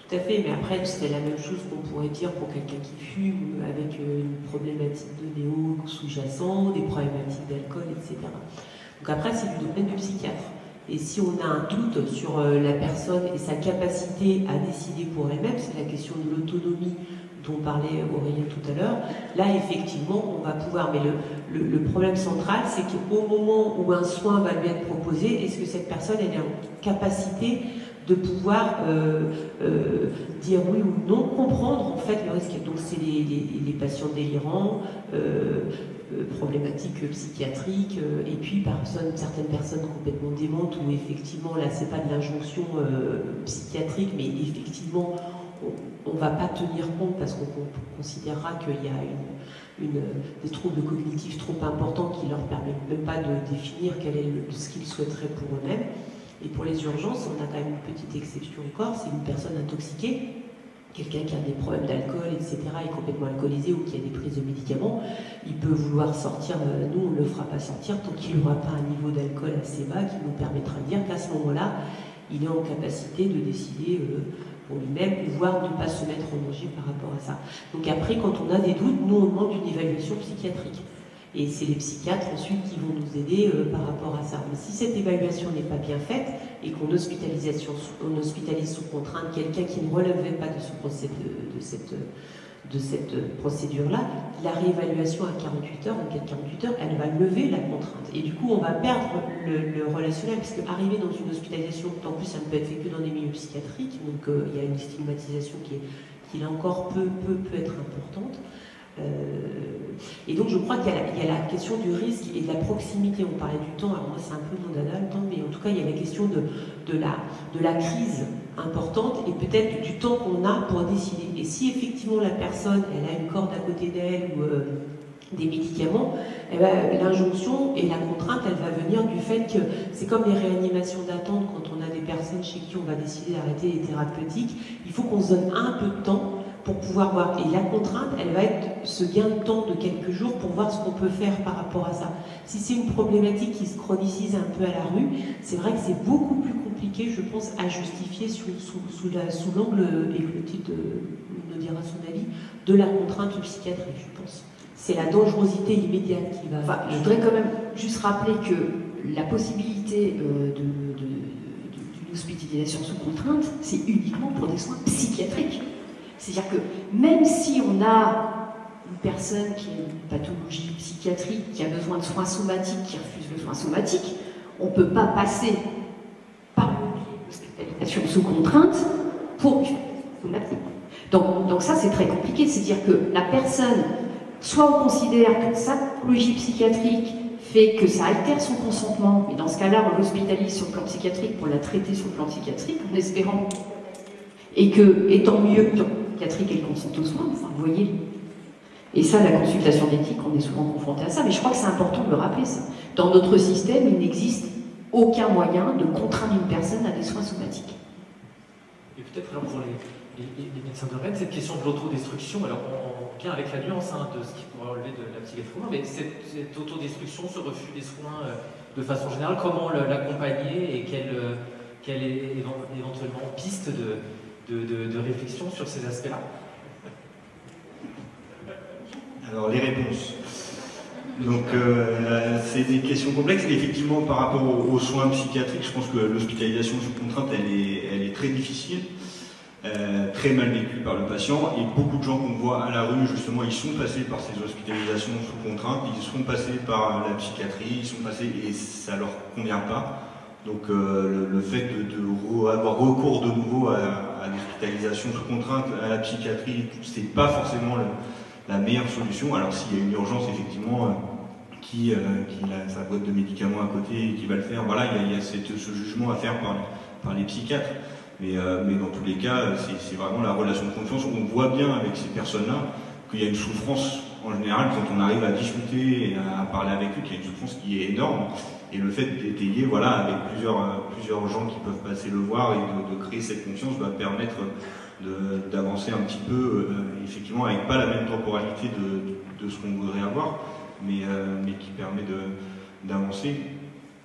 Tout à fait, mais après, c'est la même chose qu'on pourrait dire pour quelqu'un qui fume, avec une problématique de néo sous-jacent, des problématiques d'alcool, etc. Donc après, c'est du domaine du psychiatre. Et si on a un doute sur la personne et sa capacité à décider pour elle-même, c'est la question de l'autonomie dont parlait Aurélien tout à l'heure, là effectivement on va pouvoir, mais le problème central c'est qu'au moment où un soin va lui être proposé, est-ce que cette personne elle est en capacité de pouvoir dire oui ou non, comprendre en fait le risque. Donc c'est les patients délirants, problématiques psychiatriques, et puis certaines personnes complètement démentes où effectivement là c'est pas de l'injonction psychiatrique, mais effectivement on ne va pas tenir compte parce qu'on considérera qu'il y a des troubles cognitifs trop importants qui ne leur permettent même pas de définir quel est ce qu'ils souhaiteraient pour eux-mêmes. Et pour les urgences, on a quand même une petite exception encore, c'est une personne intoxiquée, quelqu'un qui a des problèmes d'alcool, etc., est complètement alcoolisé ou qui a des prises de médicaments, il peut vouloir sortir, nous on ne le fera pas sortir tant qu'il n'aura pas un niveau d'alcool assez bas qui nous permettra de dire qu'à ce moment-là, il est en capacité de décider pour lui-même, voire ne pas se mettre en danger par rapport à ça. Donc après, quand on a des doutes, nous on demande une évaluation psychiatrique. Et c'est les psychiatres ensuite qui vont nous aider par rapport à ça. Mais si cette évaluation n'est pas bien faite et qu'on hospitalise sous contrainte quelqu'un qui ne relevait pas de cette procédure-là, la réévaluation à 48 heures, en cas de 48 heures, elle va lever la contrainte. Et du coup, on va perdre le relationnel, parce qu'arriver dans une hospitalisation, en plus, ça ne peut être fait que dans des milieux psychiatriques, donc il y a une stigmatisation qui là encore peut être importante. Et donc je crois qu'il y a la question du risque et de la proximité. On parlait du temps, alors moi c'est un peu mon dada le temps, mais en tout cas il y a la question de la crise importante et peut-être du temps qu'on a pour décider. Et si effectivement la personne elle a une corde à côté d'elle ou des médicaments, eh ben, l'injonction et la contrainte elle va venir du fait que c'est comme les réanimations d'attente quand on a des personnes chez qui on va décider d'arrêter les thérapeutiques, il faut qu'on se donne un peu de temps pour pouvoir voir. Et la contrainte, elle va être ce gain de temps de quelques jours pour voir ce qu'on peut faire par rapport à ça. Si c'est une problématique qui se chronicise un peu à la rue, c'est vrai que c'est beaucoup plus compliqué, je pense, à justifier sous l'angle, et le titre nous dira son avis, de la contrainte psychiatrique, je pense. C'est la dangerosité immédiate qui va... Enfin, je voudrais quand même juste rappeler que la possibilité d'une hospitalisation sous contrainte, c'est uniquement pour des soins psychiatriques. C'est-à-dire que même si on a une personne qui a une pathologie psychiatrique, qui a besoin de soins somatiques, qui refuse le soin somatique, on ne peut pas passer par le biais de l'hospitalisation sous contrainte pour lui faire des soins somatiques. Donc ça, c'est très compliqué, c'est-à-dire que la personne, soit on considère que sa pathologie psychiatrique fait que ça altère son consentement, et dans ce cas-là, on l'hospitalise sur le plan psychiatrique pour la traiter sur le plan psychiatrique, en espérant, et que, étant mieux que le plan psychiatrique, elle consente aux soins, enfin, vous voyez. Et ça, la consultation d'éthique, on est souvent confronté à ça, mais je crois que c'est important de le rappeler, ça. Dans notre système, il n'existe aucun moyen de contraindre une personne à des soins somatiques. Et peut-être alors pour les médecins de Rennes, cette question de l'autodestruction, alors on vient avec la nuance de ce qui pourrait relever de la psychiatrie, mais cette autodestruction, ce refus des soins de façon générale, comment l'accompagner et quelle est éventuellement piste de réflexion sur ces aspects-là? Alors les réponses. Donc c'est des questions complexes. Effectivement, par rapport aux soins psychiatriques, je pense que l'hospitalisation sous contrainte, elle est très difficile. Très mal vécu par le patient, et beaucoup de gens qu'on voit à la rue, justement, ils sont passés par ces hospitalisations sous contrainte, ils sont passés par la psychiatrie, ils sont passés, et ça leur convient pas. Donc le fait avoir recours de nouveau à l'hospitalisation sous contrainte, à la psychiatrie, c'est pas forcément la meilleure solution. Alors s'il y a une urgence, effectivement, qui a sa boîte de médicaments à côté et qui va le faire, voilà, il y a ce jugement à faire par les psychiatres. Mais dans tous les cas, c'est vraiment la relation de confiance. On voit bien avec ces personnes-là qu'il y a une souffrance en général quand on arrive à discuter et à parler avec eux, qu'il y a une souffrance qui est énorme. Et le fait d'étayer, voilà, avec plusieurs gens qui peuvent passer le voir et de créer cette confiance va permettre d'avancer un petit peu, effectivement, avec pas la même temporalité de ce qu'on voudrait avoir, mais qui permet d'avancer.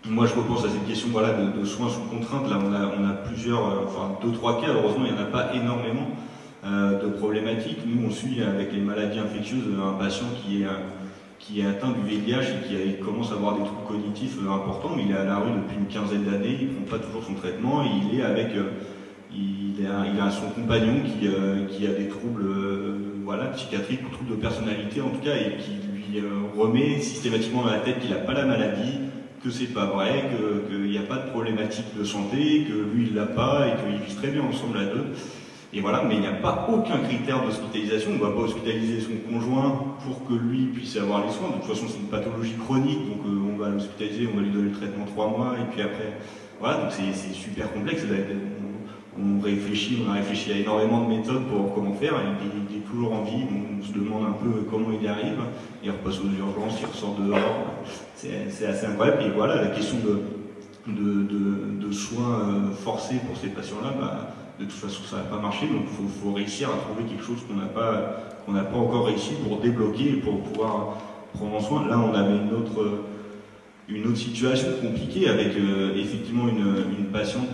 Moi, je repense à cette question, voilà, de soins sous contrainte. Là, on a plusieurs, enfin 2-3 cas. Heureusement, il n'y en a pas énormément de problématiques. Nous, on suit avec les maladies infectieuses un patient qui est atteint du VIH et qui commence à avoir des troubles cognitifs importants. Mais il est à la rue depuis une quinzaine d'années. Il ne prend pas toujours son traitement. Et il est avec, il a son compagnon qui a des troubles, voilà, psychiatriques ou troubles de personnalité en tout cas, et qui lui remet systématiquement dans la tête qu'il n'a pas la maladie, que c'est pas vrai, qu'il n'y a pas de problématique de santé, que lui il l'a pas et qu'ils vivent très bien ensemble à deux. Et voilà, mais il n'y a pas aucun critère d'hospitalisation. On ne va pas hospitaliser son conjoint pour que lui puisse avoir les soins. De toute façon, c'est une pathologie chronique, donc on va l'hospitaliser, on va lui donner le traitement 3 mois, et puis après, voilà, donc c'est super complexe. On a réfléchi à énormément de méthodes pour comment faire. Il est toujours en vie, on se demande un peu comment il y arrive. Il repasse aux urgences, il ressort dehors. C'est assez incroyable. Et voilà, la question de soins forcés pour ces patients-là, bah, de toute façon, ça n'a pas marché. Donc, il faut réussir à trouver quelque chose qu'on n'a pas encore réussi pour débloquer et pour pouvoir prendre en soin. Là, on avait une autre situation compliquée avec effectivement une patiente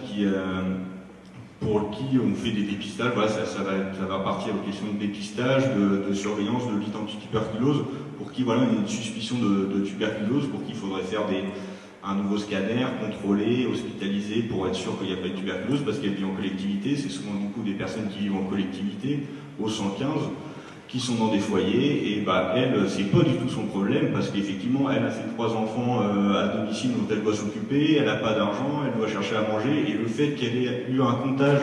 pour qui on fait des dépistages. Voilà, ça va partir aux questions de dépistage, de surveillance, de lutte anti-tuberculose, pour qui voilà, une suspicion de tuberculose, pour qui il faudrait faire un nouveau scanner, contrôler, hospitaliser pour être sûr qu'il n'y a pas de tuberculose, parce qu'elle vit en collectivité. C'est souvent du coup des personnes qui vivent en collectivité, au 115, qui sont dans des foyers, et bah elle, c'est pas du tout son problème, parce qu'effectivement, elle a ses 3 enfants à domicile dont elle doit s'occuper, elle n'a pas d'argent, elle doit chercher à manger, et le fait qu'elle ait eu un comptage,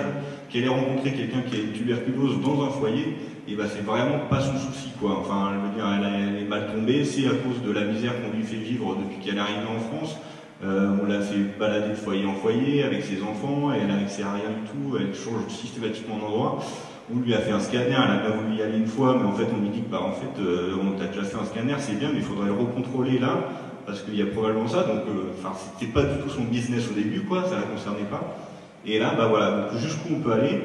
qu'elle ait rencontré quelqu'un qui a une tuberculose dans un foyer, et bah c'est vraiment pas son souci, quoi. Enfin, je veux dire, elle est mal tombée, c'est à cause de la misère qu'on lui fait vivre depuis qu'elle est arrivée en France. On l'a fait balader de foyer en foyer avec ses enfants, et elle a accès à rien du tout, elle change systématiquement d'endroit. On lui a fait un scanner, elle a bien voulu y aller une fois, mais en fait on lui dit que bah, en fait, on t'a déjà fait un scanner, c'est bien, mais il faudrait le recontrôler là, parce qu'il y a probablement ça. Donc, enfin, c'était pas du tout son business au début, quoi, ça la concernait pas. Et là, bah voilà, donc jusqu'où on peut aller.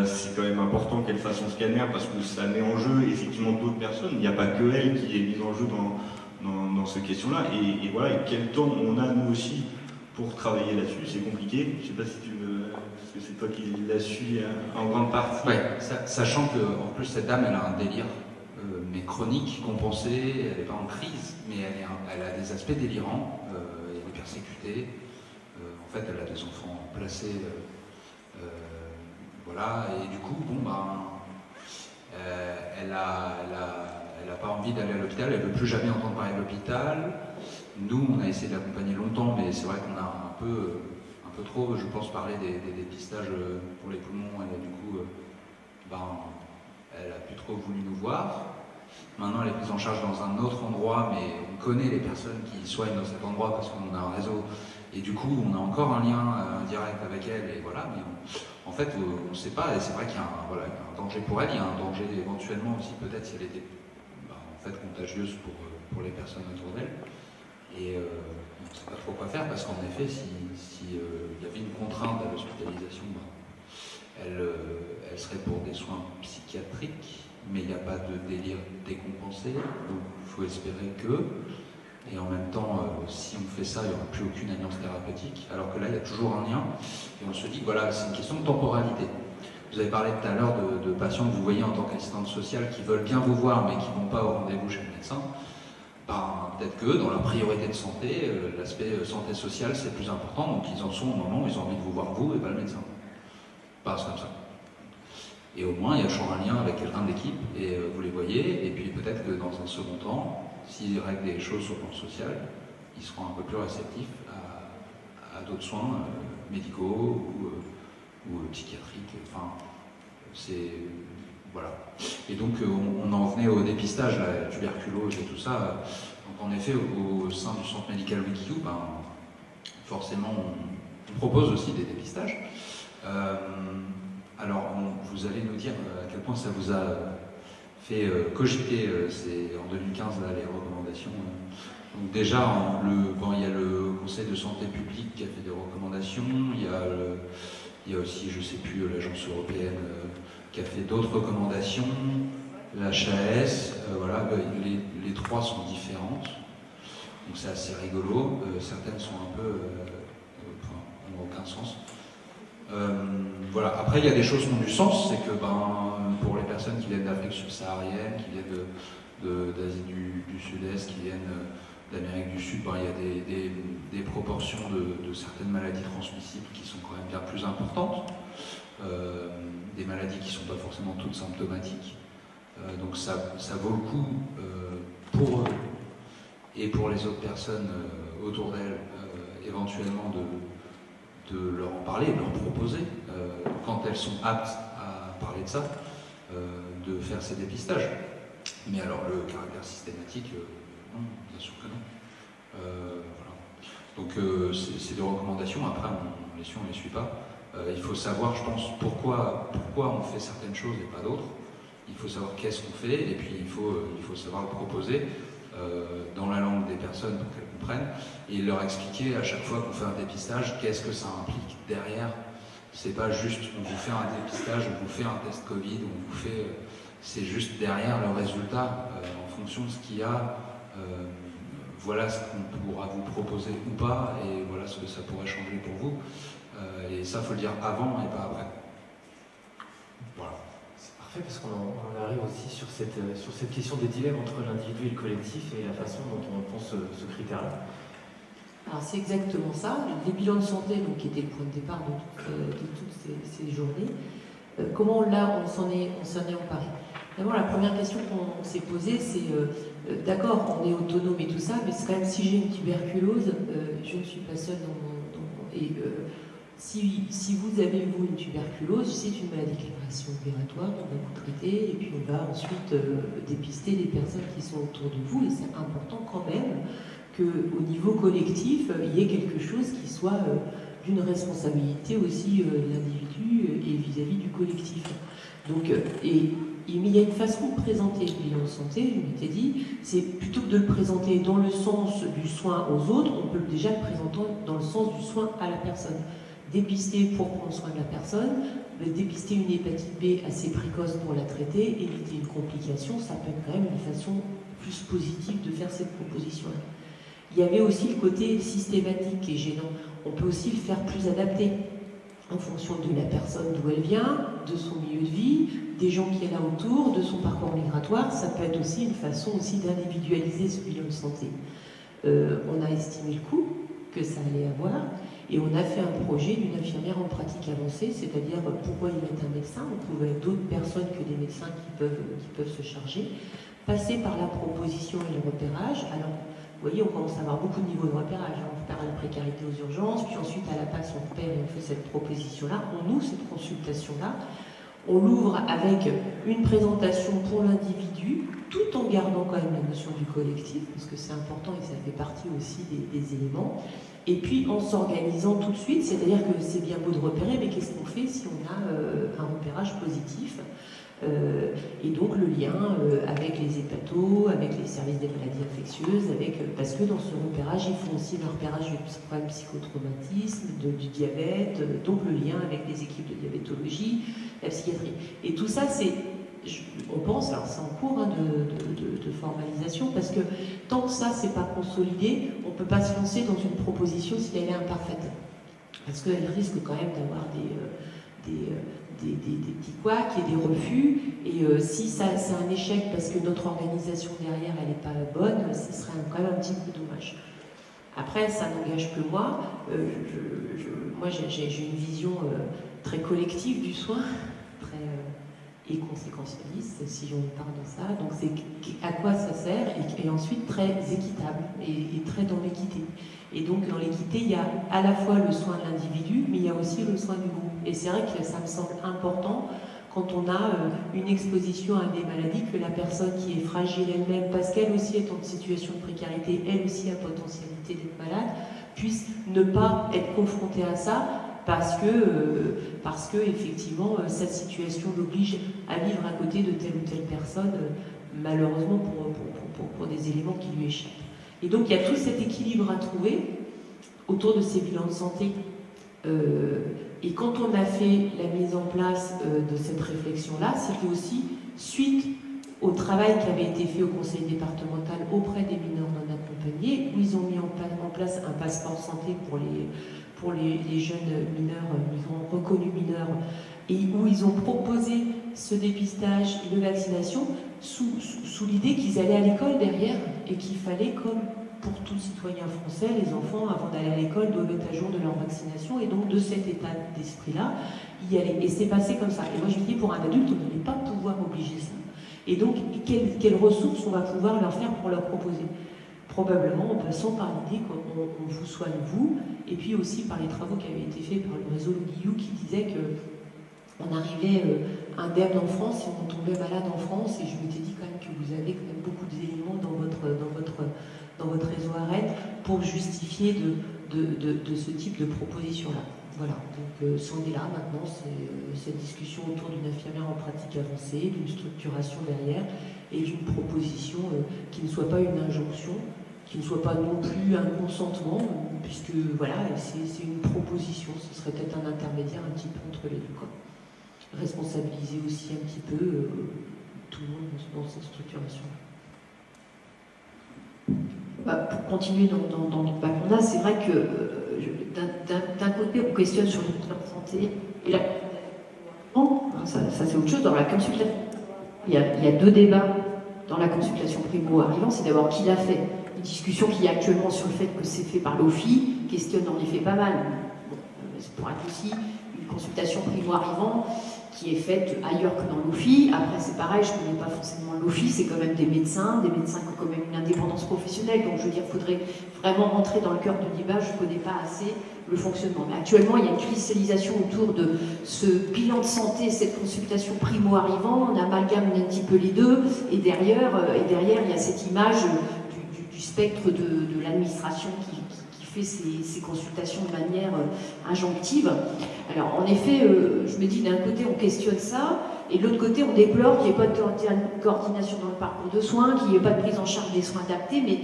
C'est quand même important qu'elle fasse son scanner parce que ça met en jeu effectivement d'autres personnes. Il n'y a pas que elle qui est mise en jeu dans ces questions-là. Et voilà, et quel temps on a nous aussi pour travailler là-dessus, c'est compliqué. Je sais pas si tu veux, parce que c'est toi qui l'as su en grande partie. Ouais, sachant que en plus cette dame, elle a un délire, mais chronique, compensé. Elle n'est pas en crise, mais elle a des aspects délirants. Elle est persécutée. En fait, elle a des enfants placés. Voilà, et du coup, bon, ben, Elle n'a pas envie d'aller à l'hôpital, elle ne veut plus jamais entendre parler de l'hôpital. Nous, on a essayé de l'accompagner longtemps, mais c'est vrai qu'on a un peu trop, je pense, parlé des dépistages pour les poumons, et du coup, elle n'a plus trop voulu nous voir. Maintenant, elle est prise en charge dans un autre endroit, mais on connaît les personnes qui soignent dans cet endroit parce qu'on a un réseau. Et du coup, on a encore un lien indirect avec elle, et voilà. Mais en fait, on ne sait pas, et c'est vrai qu'il y a un danger pour elle, il y a un danger éventuellement aussi, peut-être si elle était en fait contagieuse pour les personnes autour d'elle. Et on ne sait pas trop quoi faire, parce qu'en effet, si y avait une contrainte à l'hospitalisation, elle serait pour des soins psychiatriques, mais il n'y a pas de délire décompensé, donc il faut espérer que. Et en même temps, si on fait ça, il n'y aura plus aucune alliance thérapeutique, alors que là, il y a toujours un lien, et on se dit que voilà, c'est une question de temporalité. Vous avez parlé tout à l'heure de patients que vous voyez en tant qu'assistante sociale qui veulent bien vous voir, mais qui ne vont pas au rendez-vous chez le médecin. Peut-être que dans la priorité de santé, l'aspect santé sociale, c'est plus important, donc ils en sont au moment où ils ont envie de vous voir vous et pas le médecin. Pas comme ça. Et au moins, il y a toujours un lien avec quelqu'un de l'équipe, et vous les voyez, et puis peut-être que dans un second temps, s'ils règlent des choses sur le plan social, ils seront un peu plus réceptifs à d'autres soins médicaux ou psychiatriques. Enfin, c'est... Voilà. Et donc, on en venait au dépistage, la tuberculose et tout ça. Donc, en effet, au sein du centre médical Wikio, forcément, on propose aussi des dépistages. Alors, vous allez nous dire à quel point ça vous a fait cogiter, c'est en 2015, là, les recommandations. Donc déjà, il y a le Conseil de santé publique qui a fait des recommandations, il y a aussi, je ne sais plus, l'agence européenne qui a fait d'autres recommandations, l'HAS, voilà, les trois sont différentes, donc c'est assez rigolo, certaines sont un peu, n'ont aucun sens. Voilà. Après, il y a des choses qui ont du sens, c'est que pour les personnes qui viennent d'Afrique subsaharienne, qui viennent d'Asie du Sud-Est, qui viennent d'Amérique du Sud, il y a des proportions de certaines maladies transmissibles qui sont quand même bien plus importantes, des maladies qui ne sont pas forcément toutes symptomatiques. Donc ça vaut le coup pour eux et pour les autres personnes autour d'elles, éventuellement de leur en parler, de leur proposer, quand elles sont aptes à parler de ça, de faire ces dépistages. Mais alors le caractère systématique, non, bien sûr que non. Voilà. Donc c'est des recommandations, après on les suit, on les suit pas. Il faut savoir, je pense, pourquoi on fait certaines choses et pas d'autres. Il faut savoir qu'est-ce qu'on fait, et puis il faut savoir le proposer dans la langue des personnes pour qu'elles comprennent, et leur expliquer à chaque fois qu'on fait un dépistage, qu'est-ce que ça implique derrière. C'est pas juste on vous fait un dépistage, on vous fait un test Covid, on vous fait... c'est juste derrière le résultat, en fonction de ce qu'il y a, voilà ce qu'on pourra vous proposer ou pas, et voilà ce que ça pourrait changer pour vous. Et ça, il faut le dire avant et pas après. Voilà. C'est parfait, parce qu'on arrive aussi sur cette question des dilemmes entre l'individu et le collectif, et la façon dont on pense ce critère-là. Alors c'est exactement ça, les bilans de santé, donc, qui étaient le point de départ de toutes ces journées. Comment là on s'en est emparé? D'abord, la première question qu'on s'est posée, c'est d'accord, on est autonome et tout ça, mais c'est quand même, si j'ai une tuberculose, je ne suis pas seule si vous avez, vous, une tuberculose, c'est une maladie qui est respiratoire, on va vous traiter, et puis on va ensuite dépister les personnes qui sont autour de vous, et c'est important quand même qu'au niveau collectif, il y ait quelque chose qui soit d'une responsabilité aussi de l'individu et vis-à-vis du collectif. Donc, mais il y a une façon de présenter le bilan de santé, je m'étais dit, c'est plutôt que de le présenter dans le sens du soin aux autres, on peut déjà le présenter dans le sens du soin à la personne. Dépister pour prendre soin de la personne, dépister une hépatite B assez précoce pour la traiter, éviter une complication, ça peut être quand même une façon plus positive de faire cette proposition-là. Il y avait aussi le côté systématique qui est gênant. On peut aussi le faire plus adapté en fonction de la personne d'où elle vient, de son milieu de vie, des gens qui est là autour, de son parcours migratoire. Ça peut être aussi une façon aussi d'individualiser ce bilan de santé. On a estimé le coût, que ça allait avoir. Et on a fait un projet d'une infirmière en pratique avancée, c'est-à-dire pourquoi y mettre un médecin, on pouvait être d'autres personnes que des médecins qui peuvent se charger, passer par la proposition et le repérage. Alors, vous voyez, on commence à avoir beaucoup de niveaux de repérage. On repère à la précarité aux urgences, puis ensuite à la PAS, on repère et on fait cette proposition-là. On ouvre cette consultation-là. On l'ouvre avec une présentation pour l'individu, tout en gardant quand même la notion du collectif, parce que c'est important et ça fait partie aussi des éléments. Et puis en s'organisant tout de suite, c'est-à-dire que c'est bien beau de repérer, mais qu'est-ce qu'on fait si on a un repérage positif et donc le lien avec les hépatos, avec les services des maladies infectieuses, parce que dans ce repérage, ils font aussi le repérage du problème psychotraumatisme, du diabète, donc le lien avec les équipes de diabétologie, la psychiatrie. Et tout ça, on pense, alors c'est en cours de formalisation, parce que tant que ça, c'est pas consolidé, on ne peut pas se lancer dans une proposition si elle est imparfaite. Parce qu'elle risque quand même d'avoir des petits couacs et des refus, et si ça c'est un échec parce que notre organisation derrière elle n'est pas bonne, ce serait quand même un petit peu dommage. Après, ça n'engage que moi. Moi j'ai une vision très collective du soin, et conséquentialiste, si on parle de ça. Donc c'est à quoi ça sert, et ensuite très équitable, et très dans l'équité. Et donc dans l'équité, il y a à la fois le soin de l'individu, mais il y a aussi le soin du groupe. Et c'est vrai que ça me semble important, quand on a une exposition à des maladies, que la personne qui est fragile elle-même, parce qu'elle aussi est en situation de précarité, elle aussi a potentialité d'être malade, puisse ne pas être confrontée à ça, parce que effectivement cette situation l'oblige à vivre à côté de telle ou telle personne, malheureusement pour des éléments qui lui échappent. Et donc il y a tout cet équilibre à trouver autour de ces bilans de santé. Et quand on a fait la mise en place de cette réflexion-là, c'était aussi suite au travail qui avait été fait au conseil départemental auprès des mineurs non accompagnés, où ils ont mis en place un passeport santé pour les jeunes mineurs, migrants reconnus mineurs, et où ils ont proposé ce dépistage et de vaccination sous l'idée qu'ils allaient à l'école derrière, et qu'il fallait, comme pour tout citoyen français, les enfants, avant d'aller à l'école, doivent être à jour de leur vaccination, et donc de cet état d'esprit-là, y aller. Et c'est passé comme ça. Et moi je me dis, pour un adulte, on n'allait pas pouvoir obliger ça. Et donc, quelles ressources on va pouvoir leur faire pour leur proposer? Probablement en passant par l'idée qu'on vous soigne vous, et puis aussi par les travaux qui avaient été faits par le réseau Le Guillou, qui disait qu'on arrivait indemne en France et on tombait malade en France, et je m'étais dit quand même que vous avez quand même beaucoup d'éléments dans votre réseau ARED pour justifier de ce type de proposition-là. Voilà, donc c'en est là maintenant, c'est cette discussion autour d'une infirmière en pratique avancée, d'une structuration derrière, et d'une proposition qui ne soit pas une injonction, qui ne soit pas non plus un consentement, puisque voilà, c'est une proposition, ce serait peut-être un intermédiaire un petit peu entre les deux. Responsabiliser aussi un petit peu tout le monde dans cette structuration. Pour continuer dans le débat qu'on a, c'est vrai que d'un côté on questionne sur le plan de santé, et là, ça c'est autre chose. Dans la consultation, il y a deux débats dans la consultation primo-arrivant, c'est d'abord qui l'a fait. Une discussion qui est actuellement sur le fait que c'est fait par l'OFI questionne en effet pas mal. Bon, ça pourrait être aussi une consultation primo-arrivant qui est faite ailleurs que dans l'OFI. Après, c'est pareil, je ne connais pas forcément l'OFI, c'est quand même des médecins qui ont quand même une indépendance professionnelle. Donc, je veux dire, il faudrait vraiment rentrer dans le cœur du débat. Je ne connais pas assez le fonctionnement. Mais actuellement, il y a une cristallisation autour de ce bilan de santé, cette consultation primo-arrivant. On amalgame un petit peu les deux. Et derrière il y a cette image du spectre de l'administration qui fait ces consultations de manière injonctive. Alors en effet, je me dis d'un côté on questionne ça, et de l'autre côté on déplore qu'il n'y ait pas de coordination dans le parcours de soins, qu'il n'y ait pas de prise en charge des soins adaptés, mais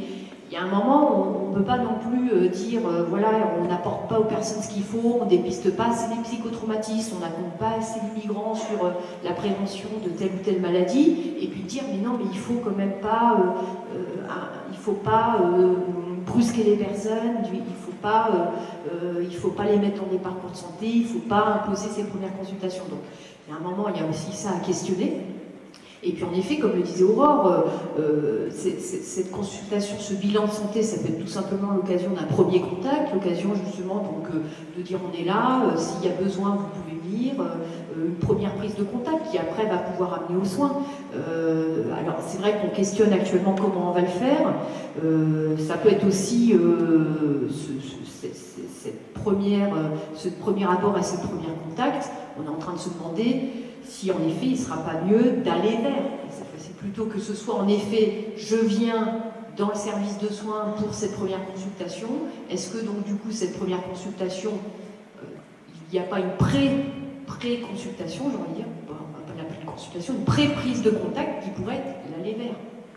il y a un moment où on ne peut pas non plus dire voilà, on n'apporte pas aux personnes ce qu'il faut, on ne dépiste pas assez les psychotraumatismes, on n'accompagne pas assez les migrants sur la prévention de telle ou telle maladie, et puis dire mais non, mais il faut quand même pas brusquer les personnes, il ne faut pas les mettre dans des parcours de santé, il ne faut pas imposer ces premières consultations. Donc, il y a un moment, il y a aussi ça à questionner. Et puis en effet, comme le disait Aurore, cette consultation, ce bilan de santé, ça peut être tout simplement l'occasion d'un premier contact, l'occasion justement donc, de dire on est là, s'il y a besoin vous pouvez venir, une première prise de contact qui après va pouvoir amener aux soins. Alors c'est vrai qu'on questionne actuellement comment on va le faire, ça peut être aussi ce premier abord et ce premier contact, on est en train de se demander si en effet il ne sera pas mieux d'aller vers. C'est plutôt que ce soit en effet je viens dans le service de soins pour cette première consultation, est-ce que donc du coup cette première consultation, il n'y a pas une pré-consultation, j'ai envie de dire, on va pas l'appeler une consultation, une pré-prise de contact qui pourrait être l'aller vers,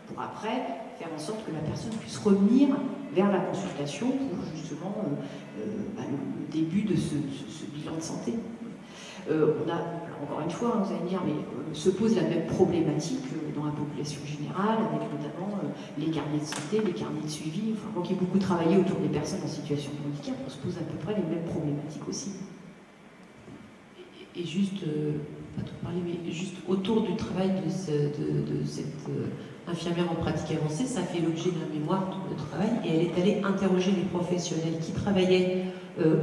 pour après faire en sorte que la personne puisse revenir vers la consultation pour justement le début de ce bilan de santé. On a, encore une fois, vous allez me dire, mais se pose la même problématique dans la population générale, avec notamment les carnets de santé, les carnets de suivi. Enfin, moi qui ai beaucoup travaillé autour des personnes en situation de handicap, on se pose à peu près les mêmes problématiques aussi. Et juste, pas trop parler, mais juste autour du travail de cette infirmière en pratique avancée, ça fait l'objet d'un mémoire de travail, et elle est allée interroger les professionnels qui travaillaient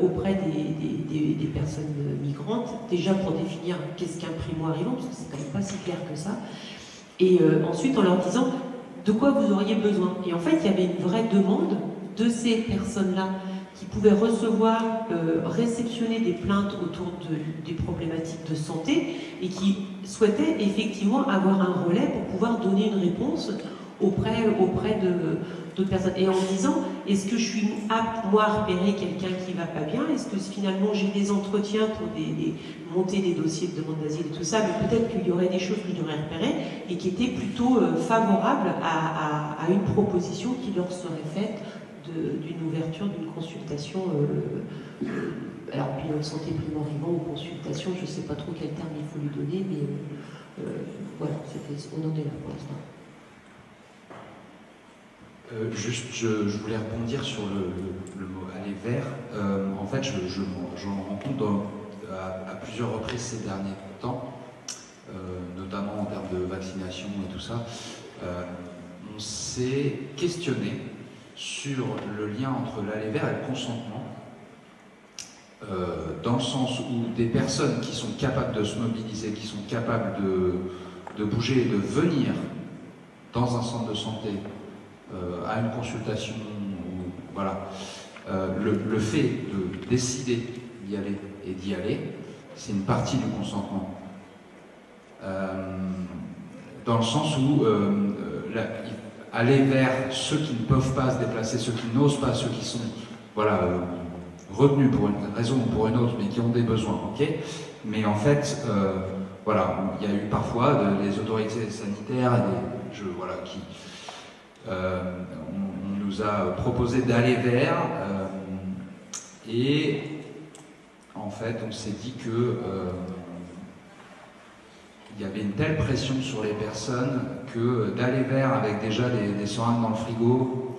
auprès des personnes migrantes, déjà pour définir qu'est-ce qu'un primo-arrivant, parce que c'est quand même pas si clair que ça, et ensuite en leur disant de quoi vous auriez besoin. Et en fait, il y avait une vraie demande de ces personnes-là qui pouvaient recevoir, réceptionner des plaintes autour des problématiques de santé et qui souhaitaient effectivement avoir un relais pour pouvoir donner une réponse auprès d'autres personnes. Et en disant, est-ce que je suis apte, moi, à repérer quelqu'un qui va pas bien? Est-ce que finalement j'ai des entretiens pour monter des dossiers de demande d'asile et tout ça? Mais peut-être qu'il y aurait des choses que je devrais repérer et qui étaient plutôt favorables à une proposition qui leur serait faite d'une ouverture, d'une consultation, alors bilan de santé primo-arrivant ou consultation, je ne sais pas trop quel terme il faut lui donner, mais voilà, on en est là pour l'instant. Juste, je voulais rebondir sur le mot aller vers. En fait, je me rends compte à plusieurs reprises ces derniers temps, notamment en termes de vaccination et tout ça, on s'est questionné sur le lien entre l'aller vers et le consentement, dans le sens où des personnes qui sont capables de se mobiliser, qui sont capables de bouger et de venir dans un centre de santé, à une consultation, ou, voilà, le fait de décider d'y aller et d'y aller, c'est une partie du consentement. Dans le sens où aller vers ceux qui ne peuvent pas se déplacer, ceux qui n'osent pas, ceux qui sont voilà, retenus pour une raison ou pour une autre, mais qui ont des besoins, ok. Mais en fait, voilà, il y a eu parfois des autorités sanitaires, on nous a proposé d'aller vers, et en fait, on s'est dit que il y avait une telle pression sur les personnes que d'aller vers avec déjà des seringues dans le frigo,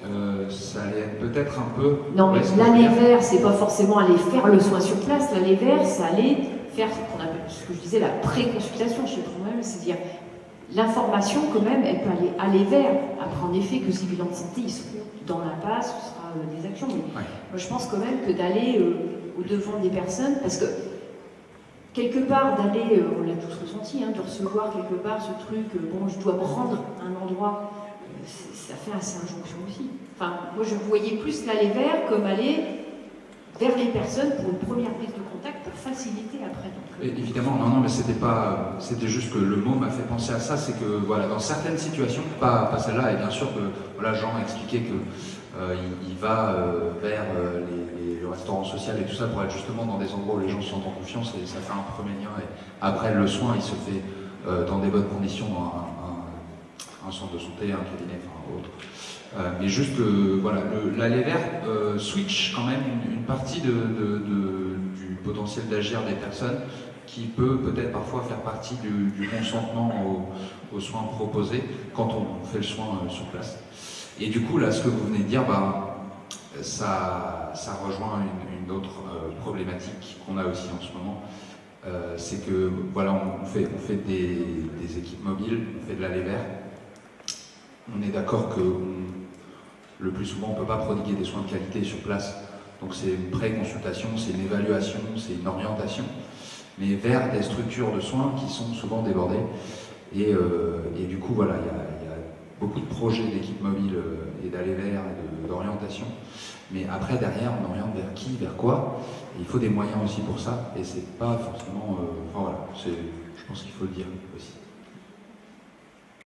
ça allait être peut-être un peu... Non, mais l'aller vers, c'est pas forcément aller faire le soin sur place. L'aller vers, ça allait faire ce que je disais, la pré-consultation chez le problème, c'est-à-dire l'information quand même, elle peut aller vers. Après, en effet, que ces bilans de santé, ils seront dans la passe, ce sera des actions. Mais moi, je pense quand même que d'aller au-devant des personnes, parce que quelque part, d'aller, on l'a tous ressenti, hein, de recevoir quelque part ce truc, bon, je dois me rendre à un endroit, ça fait assez injonction aussi. Enfin, moi, je voyais plus l'aller vers comme aller vers les personnes pour une première prise de contact pour faciliter après. Donc, évidemment, non, mais c'était juste que le mot m'a fait penser à ça, c'est que voilà, dans certaines situations, pas celle-là, et bien sûr que voilà, Jean a expliqué que il va vers le restaurant social et tout ça pour être justement dans des endroits où les gens se sentent en confiance et ça fait un premier lien. Et après, le soin, il se fait dans des bonnes conditions dans un centre de santé, un cabinet, enfin autre. Mais juste que voilà, l'aller vers switch quand même une partie du potentiel d'agir des personnes qui peut peut-être parfois faire partie du consentement aux soins proposés quand on fait le soin sur place. Et du coup, là, ce que vous venez de dire, ça rejoint une autre problématique qu'on a aussi en ce moment, c'est que voilà, on fait des équipes mobiles, on fait de l'aller vers. On est d'accord que le plus souvent on ne peut pas prodiguer des soins de qualité sur place. Donc c'est une pré-consultation, c'est une évaluation, c'est une orientation, mais vers des structures de soins qui sont souvent débordées. Et du coup, voilà, il y a beaucoup de projets d'équipe mobile et d'aller vers et d'orientation. Mais après, derrière, on oriente vers qui, vers quoi. Et il faut des moyens aussi pour ça. Et c'est pas forcément... enfin voilà, je pense qu'il faut le dire aussi.